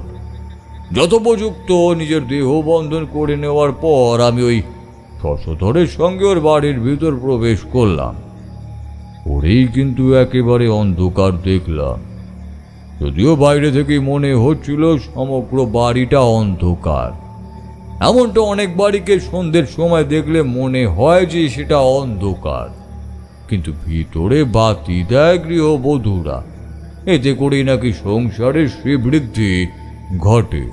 যথোপযুক্ত নিজের দেহ বন্ধন করে নেওয়ার পর আমি ওই শশধরের সঙ্গে ওর বাড়ির ভিতর প্রবেশ করলাম। ওরেই কিন্তু একেবারে অন্ধকার দেখলাম। যদিও বাইরে থেকে মনে হচ্ছিল সমগ্র বাড়িটা অন্ধকার। এমনটা অনেক বাড়িকে সন্ধ্যের সময় দেখলে মনে হয় যে সেটা অন্ধকার, কিন্তু ভিতরে বাতি দেয় গৃহবধূরা। এতে করেই নাকি সংসারের শ্রীবৃদ্ধি ঘটে।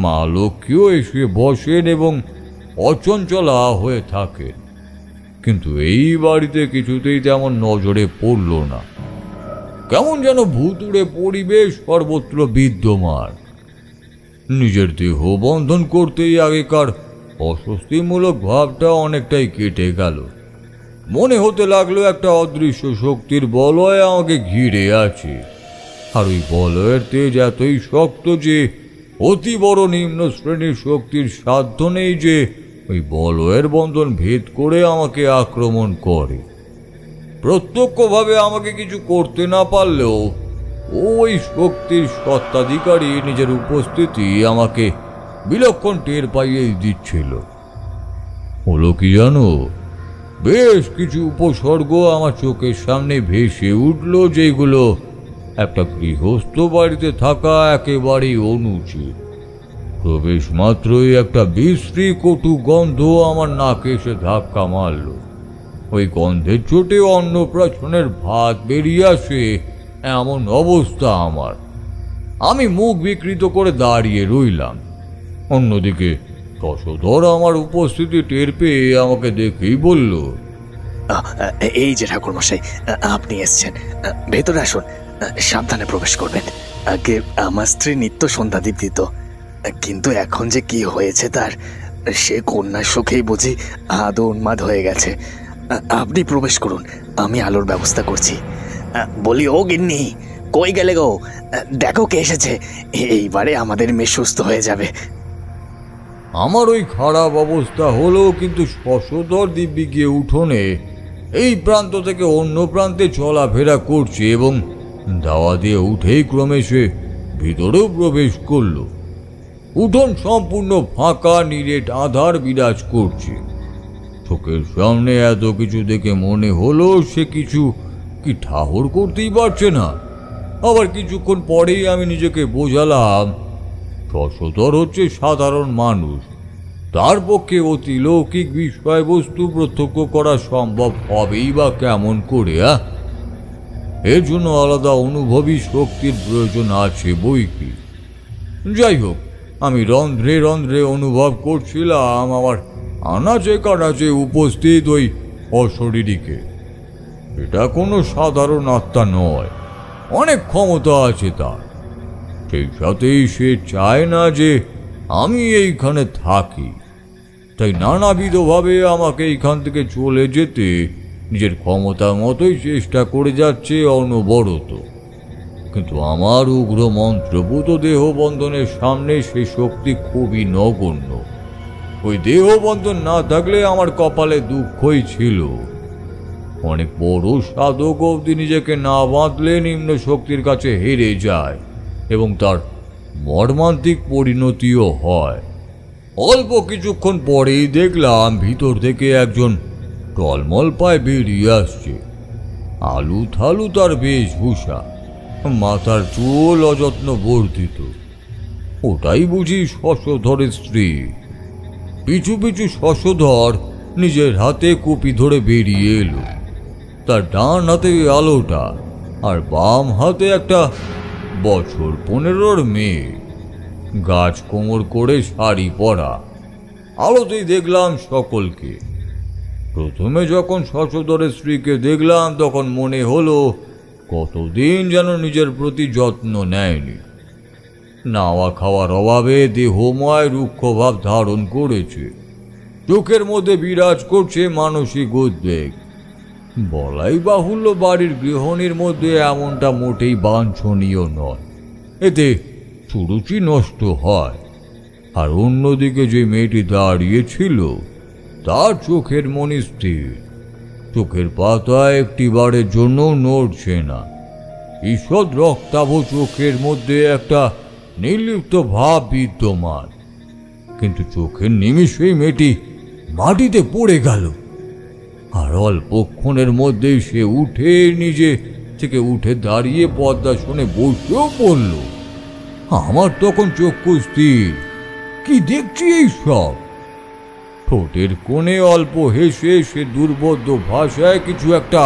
মা লক্ষ্মীও এসে বসেন এবং অচঞ্চলা হয়ে থাকেন। কিন্তু এই বাড়িতে কিছুতেই তেমন নজরে পড়ল না। কেমন যেন ভুতুড়ে পরিবেশ সর্বত্র বিদ্যমান। নিজের দেহ বন্ধন করতেই আগেকার অস্বস্তিমূলক ভাবটা অনেকটাই কেটে গেল। মনে হতে লাগলো একটা অদৃশ্য শক্তির বলয় আমাকে ঘিরে আছে, আর ওই বলয়ের তেজ এতই শক্ত যে অতি বড় নিম্ন শ্রেণীর শক্তির সাধ্য নেই যে ওই বলয়ের বন্ধন ভেদ করে আমাকে আক্রমণ করে। প্রত্যক্ষভাবে আমাকে কিছু করতে না পারলেও ওই শক্তির সত্ত্বাধিকারী নিজের উপস্থিতি আমাকে বিলক্ষণ টের পাইয়েই দিচ্ছিল। হলো কি জানো, বেশ কিছু উপসর্গ আমার চোখের সামনে ভেসে উঠল, যেগুলো একটা গৃহস্থ বাড়িতে থাকা একেবারেই অনুচিত। প্রবেশ মাত্রই একটা বিশ্রী কটু গন্ধ আমার নাকে এসে ধাক্কা মারল। ওই গন্ধের চোটে অন্নপ্রাশনের ভাত বেরিয়ে আসে এমন অবস্থা আমার। আমি মুখ বিকৃত করে দাঁড়িয়ে রইলাম। অন্যদিকে শশধর আমার উপস্থিতি টের পেয়ে আমাকে দেখেই বলল,
এই যে ঠাকুরমশাই, আপনি এসছেন, ভেতরে আসুন, সাবধানে প্রবেশ করবেন। আগে আমার স্ত্রী নিত্য সন্ধ্যাদীপ দিত, কিন্তু এখন যে কি হয়েছে তার, সে কন্যার সুখেই বুঝি আদৌ উন্মাদ হয়ে গেছে। আপনি প্রবেশ করুন, আমি আলোর ব্যবস্থা করছি। বলি, ও গিন্নি, কই গেলে গো? দেখো কে এসেছে, এইবারে আমাদের মেয়ে সুস্থ হয়ে যাবে।
আমার ওই খারাপ অবস্থা হলো, কিন্তু শশধর দিব্যি গিয়ে উঠোনে এই প্রান্ত থেকে অন্য প্রান্তে চলাফেরা করছে এবং দাওয়া দিয়ে উঠেই ক্রমে সে ভিতরেও প্রবেশ করল। উঠোন সম্পূর্ণ ফাঁকা, নিরেট আধার বিরাজ করছে। চোখের সামনে এত কিছু দেখে মনে হলো সে কিছু কি ঠাহর করতেই পারছে না। আবার কিছুক্ষণ পরেই আমি নিজেকে বোঝালাম, শশধর হচ্ছে সাধারণ মানুষ, তার পক্ষে অতি লৌকিক বিষয়বস্তু প্রত্যক্ষ করা সম্ভব হবেই বা কেমন করে? এর জন্য আলাদা অনুভবী শক্তির প্রয়োজন আছে বই কি। যাই হোক, আমি রন্ধ্রে রন্ধ্রে অনুভব করছিলাম আমার আনাচে কানাচে উপস্থিত ওই অশরীরীকে। এটা কোনো সাধারণ আত্মা নয়, অনেক ক্ষমতা আছে তার। সেই সাথেই সে চায় না যে আমি এইখানে থাকি, তাই নানাবিধভাবে আমাকে এইখান থেকে চলে যেতে নিজের ক্ষমতা মতোই চেষ্টা করে যাচ্ছে অনবরত। কিন্তু আমার উগ্র মন্ত্রভূত দেহবন্ধনের সামনে সেই শক্তি খুবই নগণ্য। ওই দেহবন্ধন না থাকলে আমার কপালে দুঃখই ছিল। অনেক বড় সাধক অবধি নিজেকে না বাঁধলে নিম্ন শক্তির কাছে হেরে যায় এবং তার মর্মান্তিক পরিণতিও হয়। অল্প কিছুক্ষণ পরেই দেখলাম ভিতর থেকে একজন টলমল পায়ে বেরিয়ে আসছে। আলু থালু তার বেশভূষা, মাথার চুল অযত্ন বর্ধিত। ওটাই বুঝি শশধরের স্ত্রী। পিছু পিছু শশধর নিজের হাতে কুপি ধরে বেরিয়ে এলো। তার ডান হাতে আলোটা আর বাম হাতে একটা বছর 15 মেয়ে, গাছ কোমর করে শাড়ি পরা। আলোতেই দেখলাম সকলকে। প্রথমে যখন শশধরের স্ত্রীকে দেখলাম তখন মনে হলো কতদিন যেন নিজের প্রতি যত্ন নেয়নি। নাওয়া খাওয়ার অভাবে দেহময় রুক্ষভাব ধারণ করেছে। চোখের মধ্যে বিরাজ করছে মানসিক উদ্বেগ। বলাই বাহুল্য বাড়ির গৃহিণীর মধ্যে এমনটা মোটেই বাঞ্ছনীয় নয়, এতে সুরুচি নষ্ট হয়। আর অন্যদিকে যে মেয়েটি দাঁড়িয়েছিল তার চোখের মনি স্থির, চোখের পাতা একটি বারের জন্য নড়ছে না। ঈষৎ রক্তাভ চোখের মধ্যে একটা নির্লিপ্ত ভাব বিদ্যমান, কিন্তু চোখের নিমিষেই মেয়েটি মাটিতে পড়ে গেল। আর অল্পক্ষণের মধ্যেই সে নিজে থেকে উঠে দাঁড়িয়ে পদ্মাসনে বসেও পড়ল। আমার তখন চক্ষু স্থির, কি দেখছি এই সব? ঠোঁটের কোণে অল্প হেসে সে দুর্বোধ্য ভাষায় কিছু একটা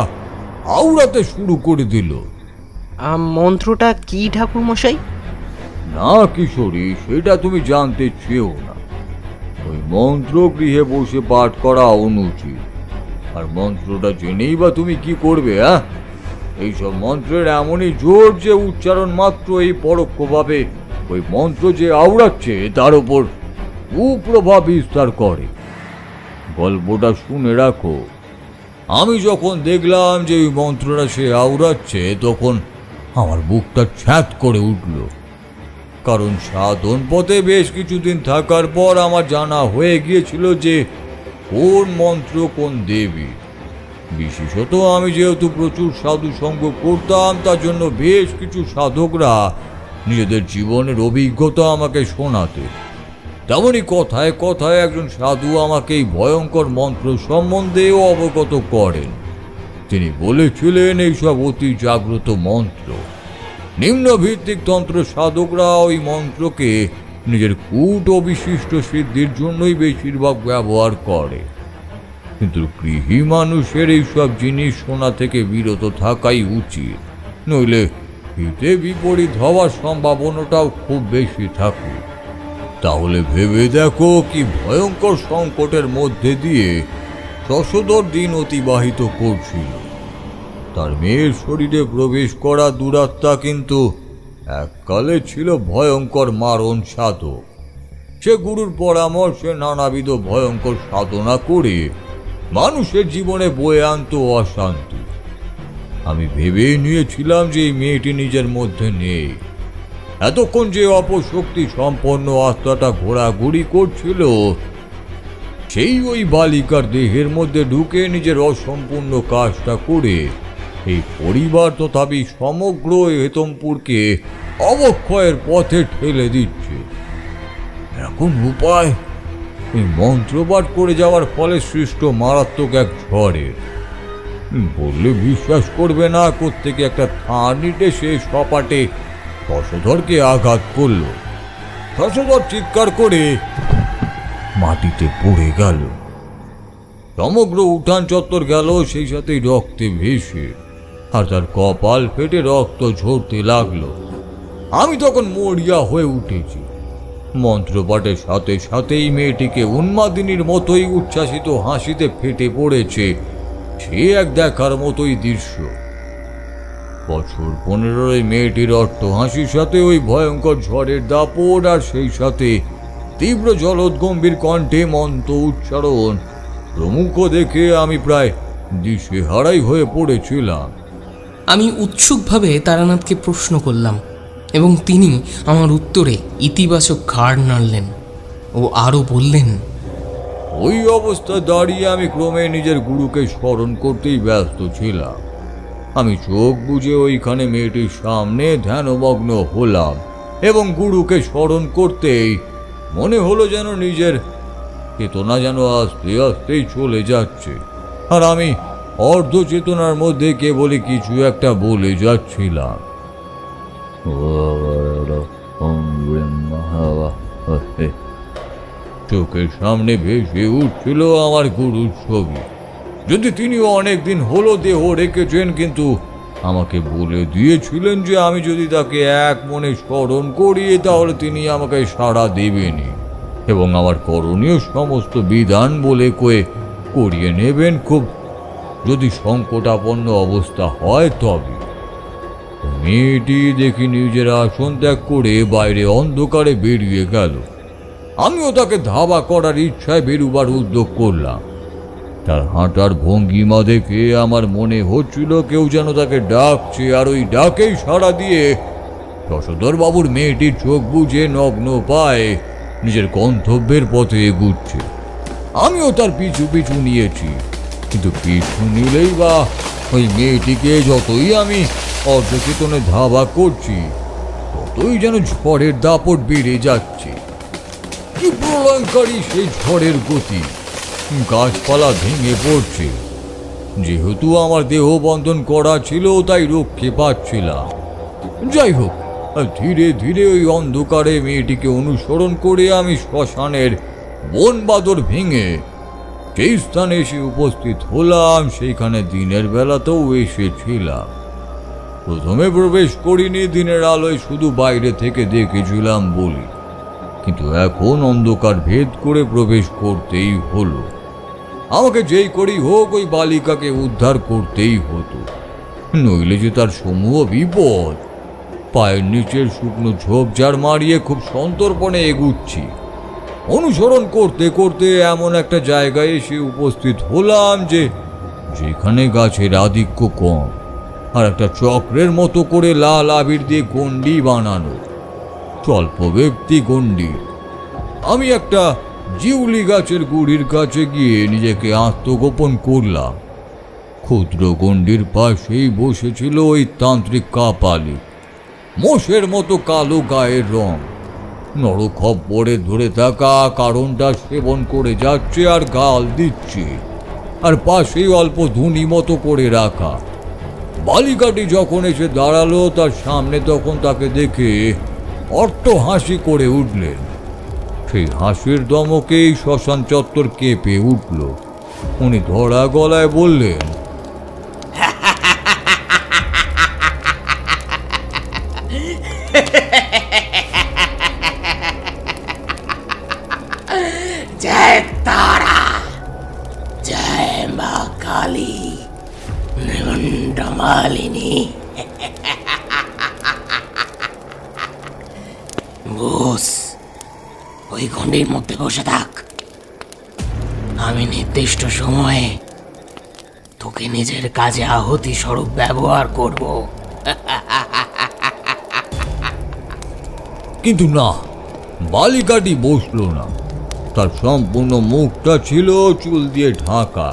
আওড়াতে শুরু করে দিল।
মন্ত্রটা কি ঠাকুরমশাই?
না কিশোরী, সেটা তুমি জানতে চেয়েও না। ওই মন্ত্র গৃহে বসে পাঠ করা অনুচিত। আর মন্ত্রটা জেনেই বা তুমি কি করবে? এইসব মন্ত্রের এমনই জোর যে উচ্চারণ মাত্র এই পরোক্ষভাবে ওই মন্ত্র যে আওড়াচ্ছে তার উপর কুপ্রভাব বিস্তার করে। গল্পটা শুনে রাখো। আমি যখন দেখলাম যে ওই মন্ত্রটা সে আওড়াচ্ছে, তখন আমার বুকটা ছ্যাঁত করে উঠল। কারণ সাধন পথে বেশ কিছুদিন থাকার পর আমার জানা হয়ে গিয়েছিল যে কোন মন্ত্র কোন দেবী। বিশেষত আমি যেহেতু প্রচুর সাধু সঙ্গ করতাম, তার জন্য বেশ কিছু সাধকরা নিজেদের জীবনের অভিজ্ঞতা আমাকে শোনাতে। তেমনই কথায় কথায় একজন সাধু আমাকে এই ভয়ঙ্কর মন্ত্র সম্বন্ধেও অবগত করেন। তিনি বলেছিলেন এইসব অতি জাগ্রত মন্ত্র। নিম্নভিত্তিক তন্ত্র সাধকরা ওই মন্ত্রকে নিজের কূট ও বিশিষ্ট সিদ্ধির জন্যই বেশিরভাগ ব্যবহার করে। কিন্তু গৃহী মানুষের এইসব জিনিস শোনা থেকে বিরত থাকাই উচিত, নইলে হিতে বিপরীত হওয়ার সম্ভাবনাটাও খুব বেশি থাকে। তাহলে ভেবে দেখো কি ভয়ঙ্কর সংকটের মধ্যে দিয়ে শশধর দিন অতিবাহিত করছিল। তার মেয়ের শরীরে প্রবেশ করা দুরাত্মা কিন্তু এককালে ছিল ভয়ঙ্কর মারণ সাধক। সে গুরুর পরামর্শে নানাবিধ ভয়ঙ্কর সাধনা করে মানুষের জীবনে বয়ে আনত অশান্তি। আমি ভেবে নিয়েছিলাম যে এই মেয়েটি নিজের মধ্যে নেই। এতক্ষণ যে অপশক্তি সম্পন্ন আত্মাটা ঘোরাঘুরি করছিল, সেই ওই বালিকার দেহের মধ্যে ঢুকে নিজের অসম্পূর্ণ কাজটা করে এই পরিবার তথাপি সমগ্র হেতমপুরকে অবক্ষয়ের পথে ঠেলে দিচ্ছে। এখন উপায় এই মন্ত্রপাঠ করে যাওয়ার ফলে সৃষ্ট মারাত্মক এক ঝড়ের। বললে বিশ্বাস করবে না, কোত্থেকে একটা থানিটে সে সপাটে শশধরকে আঘাত করল। শশধর চিৎকার করে মাটিতে পড়ে গেল। সমগ্র উঠান চত্বর গেল সেই সাথেই রক্তে ভেসে, আর তার কপাল ফেটে রক্ত ঝরতে লাগলো। আমি তখন মরিয়া হয়ে উঠেছি। মন্ত্রপাঠের সাথে সাথেই মেয়েটিকে উন্মাদিনীর মতোই উচ্ছ্বাসিত হাসিতে ফেটে পড়েছে। সে এক দেখার মতোই দৃশ্য। বছর 15 মেয়েটির অট্ট হাসির সাথে ওই ভয়ঙ্কর ঝড়ের দাপট, আর সেই সাথে তীব্র জলদগম্ভীর কণ্ঠে মন্ত্র উচ্চারণ প্রমুখ দেখে আমি প্রায় দিশেহারাই হয়ে পড়েছিলাম।
আমি উৎসুকভাবে তারানাথকে প্রশ্ন করলাম এবং তিনি আমার উত্তরে ইতিবাচক ঘাড় নাড়লেন ও আরও বললেন,
ওই অবস্থায় দাঁড়িয়ে আমি ক্রমে নিজের গুরুকে স্মরণ করতেই ব্যস্ত ছিলাম। আমি চোখ বুজে ওইখানে মেয়েটির সামনে ধ্যানমগ্ন হলাম এবং গুরুকে স্মরণ করতেই মনে হলো যেন নিজের চেতনা যেন আস্তে আস্তেই চলে যাচ্ছে, আর আমি অর্ধ চেতনার মধ্যে কেবলই কিছু একটা বলে যাচ্ছিলাম। চোখের সামনে ভেসে উঠছিল আমার গুরুর ছবি। যদি তিনি অনেকদিন হলো দেহ রেখেছেন, কিন্তু আমাকে বলে দিয়েছিলেন যে আমি যদি তাকে এক মনে স্মরণ করি তাহলে তিনি আমাকে সাড়া দেবেনই এবং আমার করণীয় সমস্ত বিধান বলে করিয়ে নেবেন, খুব যদি সংকটাপন্ন অবস্থা হয় তবে। মেয়েটি দেখি নিজের আসন ত্যাগ করে বাইরে অন্ধকারে বেরিয়ে গেল। আমিও তাকে ধাবা করার ইচ্ছায় বেরুবার উদ্যোগ করলাম। তার হাঁটার ভঙ্গিমা দেখে আমার মনে হচ্ছিল কেউ যেন তাকে ডাকছে, আর ওই ডাকেই সাড়া দিয়ে শশধর বাবুর মেয়েটির চোখ বুজে নগ্ন পায়ে নিজের গন্তব্যের পথে এগুচ্ছে। আমিও তার পিছু পিছু নিয়েছি, কিন্তু পিছু নিলেই বা ওই মেয়েটিকে যতই আমি অর্ধচেতনে ধাবা করছি, ততই যেন ঝড়ের দাপট বেড়ে যাচ্ছে। কি প্রলয়ঙ্কারী সেই ঝড়ের গতি! গাছপালা ভেঙে পড়ছে। যেহেতু আমার দেহ বন্ধন করা ছিল তাই রক্ষে পাচ্ছিলাম। যাই হোক, ধীরে ধীরে ওই অন্ধকারে মেয়েটিকে অনুসরণ করে আমি শ্মশানের বন বাদর ভেঙে সেই স্থানে এসে উপস্থিত হলাম। সেইখানে দিনের বেলাতেও এসেছিলাম। প্রথমে প্রবেশ করিনি, দিনের আলোয় শুধু বাইরে থেকে দেখেছিলাম বলি, কিন্তু এখন অন্ধকার ভেদ করে প্রবেশ করতেই হলো। আমাকে যেই করেই হোক ওই বালিকাকে উদ্ধার করতেই হতো, নইলে যে তার সমূহ বিপদ। পায়ের নিচের শুকনো ঝোপঝাড় মারিয়ে খুব সন্তর্পণে এগুচ্ছি। অনুসরণ করতে করতে এমন একটা জায়গায় এসে উপস্থিত হলাম যে যেখানে গাছের আধিক্য কম, আর একটা চক্রের মতো করে লাল আবির দিয়ে গণ্ডি বানানো, স্বল্প ব্যক্তি গণ্ডি। আমি একটা জিউলি গাছের গুড়ির কাছে গিয়ে নিজেকে আত্মগোপন করলাম। ক্ষুদ্র গণ্ডির পাশেই বসেছিল ওই তান্ত্রিক কাপালি, মোষের মতো কালো গায়ের রং, নরখপ্পরে ধরে থাকা কারণটা সেবন করে যাচ্ছে আর গাল দিচ্ছে, আর পাশেই অল্প ধুনি মতো করে রাখা। বালিকাটি যখন এসে দাঁড়ালো তার সামনে, তখন তাকে দেখে অট্ট হাসি করে উঠলেন। সেই হাসির দমকেই শ্মশান চত্বর কেঁপে উঠল। উনি ধরা গলায় বললেন,
জয় তারা, জয় মা কালী, মালিনী। বস, ওই গণ্ডির মধ্যে বসে থাক। আমি নির্দিষ্ট সময়ে তোকে নিজের কাজে আহুতি স্বরূপ ব্যবহার করব।
কিন্তু না, বালিকাটি বসল না। তার সম্পূর্ণ মুখটা ছিল চুল দিয়ে ঢাকা,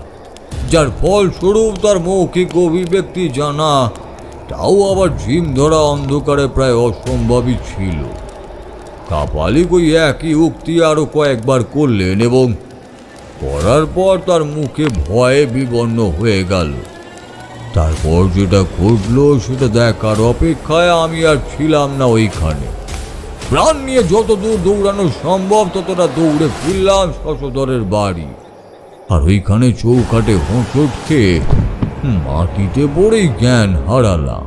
যার ফলস্বরূপ তার মৌখিক অভিব্যক্তি জানা, তাও আবার ঝিম ধরা অন্ধকারে প্রায় অসম্ভবই ছিল। কাপালিক ওই একই উক্তি আরো কয়েকবার করলেন এবং করার পর তার মুখে ভয়ে বিবর্ণ হয়ে গেল। তারপর যেটা ঘটলো সেটা দেখার অপেক্ষায় আমি আর ছিলাম না ওইখানে। প্রাণ নিয়ে যত দূর দৌড়ানো সম্ভব ততটা দৌড়ে ফিরলাম শশধরের বাড়ি। আর ওইখানে চৌকাঠে হোঁচট খেয়ে মাটিতে পড়েই জ্ঞান হারালাম।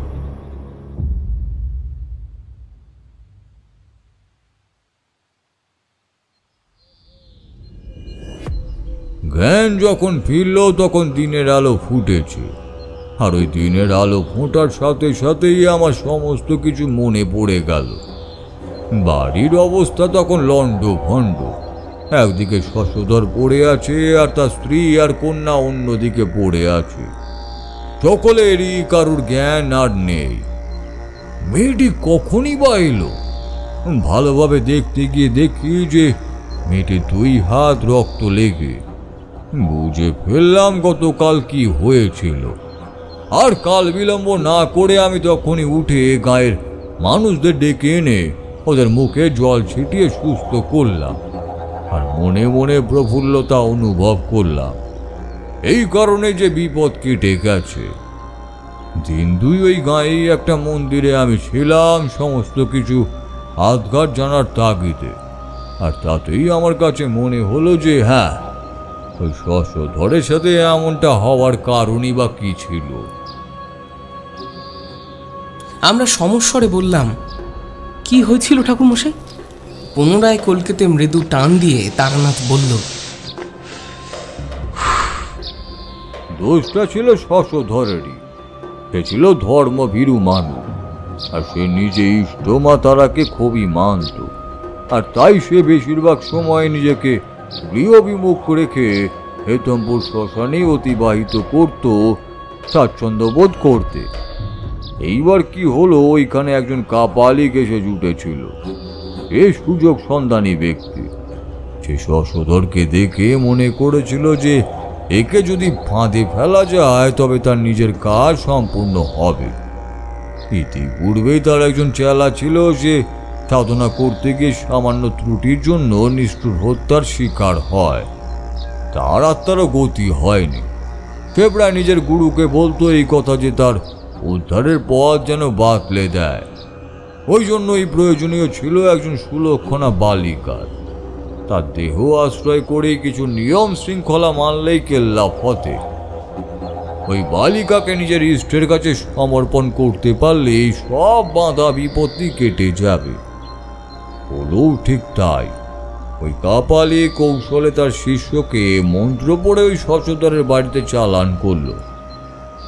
জ্ঞান যখন ফিরল তখন দিনের আলো ফুটেছে, আর ওই দিনের আলো ফোটার সাথে সাথেই আমার সমস্ত কিছু মনে পড়ে গেল। বাড়ির অবস্থা তখন লন্ড ভণ্ড। একদিকে শশধর পড়ে আছে আর তার স্ত্রী আর কন্যা অন্যদিকে পড়ে আছে। সকলেরই কারুর জ্ঞান আর নেই। মেয়েটি কখনই বা এলো? ভালোভাবে দেখতে গিয়ে দেখি যে মেয়েটির 2 হাত রক্ত লেগে। বুঝে ফেললাম গতকাল কি হয়েছিল। আর কাল বিলম্ব না করে আমি তখনই উঠে গায়ের মানুষদের ডেকে এনে ওদের মুখে জল ছিটিয়ে সুস্থ করলাম, আর মনে মনে প্রফুল্লতা অনুভব করলাম এই কারণে যে বিপদ কেটে গেছে। দিন 2 ওই গাঁয়েই একটা মন্দিরে আমি ছিলাম সমস্ত কিছু আধঘাট জানার তাগিদে। আর তাতেই আমার কাছে মনে হলো যে হ্যাঁ, ওই শশধরের সাথে এমনটা হওয়ার কারণই বা কি ছিল।
আমরা সমস্বরে বললাম, কি হয়েছিল ঠাকুরমশাই? পুনরায় কলকেতে মৃদু টান দিয়ে তারানাথ বলল,
দোষটা ছিল শশধরেরই। সে ছিল ধর্মভীরু মানুষ, আর সে নিজে ইষ্ট মা তারাকে খুবই মানত। আর তাই সে বেশিরভাগ সময় নিজেকে গৃহবিমুখ রেখে হেতমপুর শ্মশানে অতিবাহিত করত স্বাচ্ছন্দ্য বোধ করতে। এইবার কি হলো, ওইখানে একজন কাপালিক এসে জুটেছিল। এ সুযোগ সন্ধানী ব্যক্তি। সে শশধরকে দেখে মনে করেছিল যে একে যদি ফাঁদে ফেলা যায় তবে তার নিজের কাজ সম্পূর্ণ হবে। ইতিপূর্বেই তার একজন চেলা ছিল, সে সাধনা করতে গিয়ে সামান্য ত্রুটির জন্য নিষ্ঠুর হত্যার শিকার হয়। তার আত্মারও গতি হয়নি। সে প্রায় নিজের গুরুকে বলতো এই কথা যে তার উদ্ধারের পথ যেন বাতলে দেয়। ওই জন্যই প্রয়োজনীয় ছিল একজন সুলক্ষণা বালিকার। তার দেহ আশ্রয় করে কিছু নিয়ম শৃঙ্খলা মানলেই কেল্লা ফতে। ওই বালিকাকে নিজের ইষ্টের কাছে সমর্পণ করতে পারলেই সব বাধা বিপত্তি কেটে যাবে। হলো ঠিক তাই। ওই কাপালি কৌশলে তার শিষ্যকে মন্ত্র পড়ে ওই শশধরের বাড়িতে চালান করলো,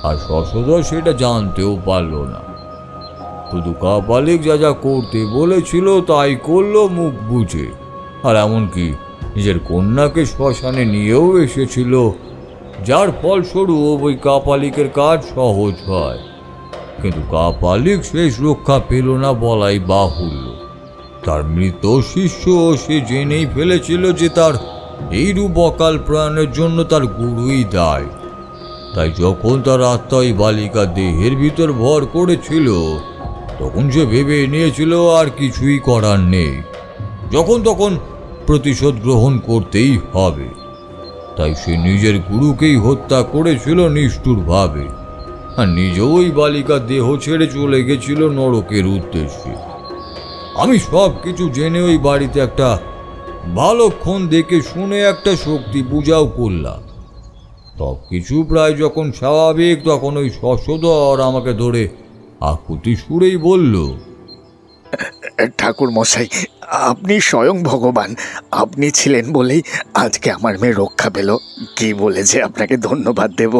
আর শশধর সেটা জানতেও পারল না। শুধু কাপালিক যা যা করতে বলেছিল তাই করলো মুখ বুঝে। আর এমনকি নিজের কন্যাকে শ্মশানে নিয়েও এসেছিল যার ফলস্বরূপ ওই কাপালিকের কাজ সহজ হয়। কিন্তু কাপালিক শেষ রক্ষা পেল না বলাই বাহুল্য। তার মৃত শিষ্য সে জেনেই ফেলেছিল যে তার এইরূপ অকাল প্রাণের জন্য তার গুরুই দায়। তাই যখন তার আত্মা ওই বালিকা দেহের ভিতর ভর করেছিল, তখন সে ভেবে নিয়েছিল আর কিছুই করার নেই, যখন তখন প্রতিশোধ গ্রহণ করতেই হবে। তাই সে নিজের গুরুকেই হত্যা করেছিল নিষ্ঠুরভাবে, আর নিজেও ওই বালিকার দেহ ছেড়ে চলে গেছিল নরকের উদ্দেশ্যে। আমি সব কিছু জেনে ওই বাড়িতে একটা ভালোক্ষণ দেখে শুনে একটা শক্তি পূজাও করলাম। সব কিছু প্রায় যখন স্বাভাবিক, তখন ওই শশধর আমাকে ধরে আকুতি সুরেই বলল,
ঠাকুর মশাই, আপনি স্বয়ং ভগবান। আপনি ছিলেন বলেই আজকে আমার মেয়ে রক্ষা পেল। কি বলে যে আপনাকে ধন্যবাদ দেব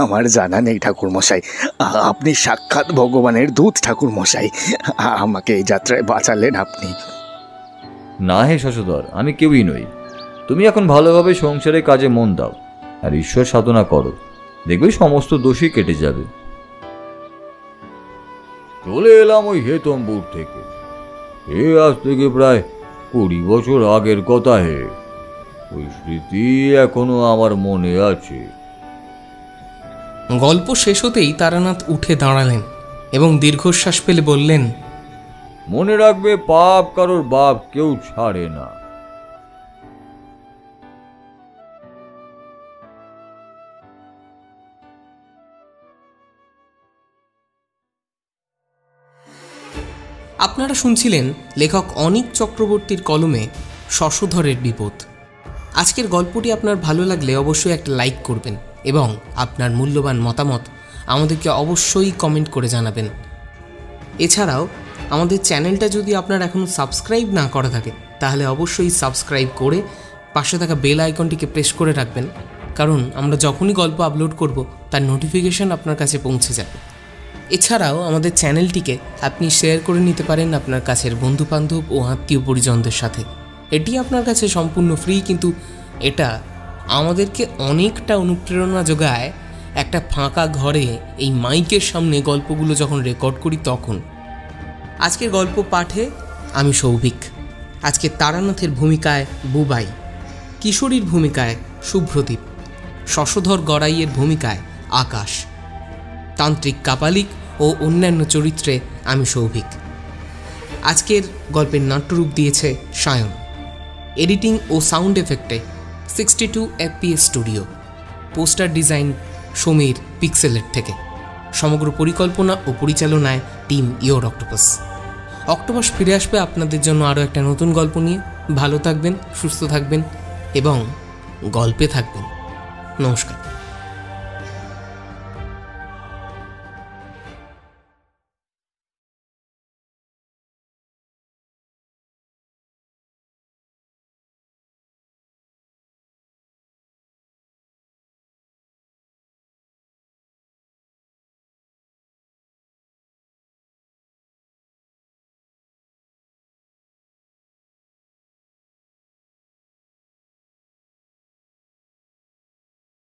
আমার জানা নেই ঠাকুর মশাই। আপনি সাক্ষাৎ ভগবানের দূত ঠাকুর মশাই। আমাকে এই যাত্রায় বাঁচালেন আপনি।
না হে শশধর, আমি কেউই নই। তুমি এখন ভালোভাবে সংসারের কাজে মন দাও আর ঈশ্বর সাধনা করো, দেখবে সমস্ত দোষই কেটে যাবে।
চলে এলাম ওই হেতমপুর থেকে। আজ থেকে প্রায় 20 বছর আগের কথা হে। ওই স্মৃতি এখনো আমার মনে আছে।
গল্প শেষ হতেই তারানাথ উঠে দাঁড়ালেন এবং দীর্ঘশ্বাস ফেলে বললেন,
মনে রাখবে, পাপ কারোর বাপ কেউ ছাড়ে না।
আপনারা শুনছিলেন লেখক অনীক চক্রবর্তীর কলমে শশধরের বিপদ। আজকের গল্পটি আপনার ভালো লাগলে অবশ্যই একটা লাইক করবেন এবং আপনার মূল্যবান মতামত আমাদেরকে অবশ্যই কমেন্ট করে জানাবেন। এছাড়াও আমাদের চ্যানেলটা যদি আপনার এখনও সাবস্ক্রাইব না করা থাকে, তাহলে অবশ্যই সাবস্ক্রাইব করে পাশে থাকা বেল আইকনটিকে প্রেস করে রাখবেন, কারণ আমরা যখনই গল্প আপলোড করব তার নোটিফিকেশন আপনার কাছে পৌঁছে যাবে। এছাড়াও আমাদের চ্যানেলটিকে আপনি শেয়ার করে নিতে পারেন আপনার কাছের বন্ধুবান্ধব ও আত্মীয় পরিজনদের সাথে। এটি আপনার কাছে সম্পূর্ণ ফ্রি, কিন্তু এটা আমাদেরকে অনেকটা অনুপ্রেরণা যোগায় একটা ফাঁকা ঘরে এই মাইকের সামনে গল্পগুলো যখন রেকর্ড করি তখন। আজকের গল্প পাঠে আমি সৌভিক। আজকে তারানাথের ভূমিকায় বুবাই, কিশোরীর ভূমিকায় শুভ্রদীপ, শশধর গড়াইয়ের ভূমিকায় আকাশ, তান্ত্রিক কাপালিক ও অন্যান্য চরিত্রে আমি সৌভিক। আজকের গল্পের নাট্যরূপ দিয়েছে সায়ন। এডিটিং ও সাউন্ড এফেক্টে 62 FPS studio. Poster design Samir পিক্সেলের থেকে। সমগ্র পরিকল্পনা ও পরিচালনায় টিম ইয়োর অক্টোপাস। অক্টোপাস ফিরে আসবে আপনাদের জন্য আরও একটা নতুন গল্প নিয়ে। ভালো থাকবেন, সুস্থ থাকবেন এবং গল্পে থাকবেন। নমস্কার।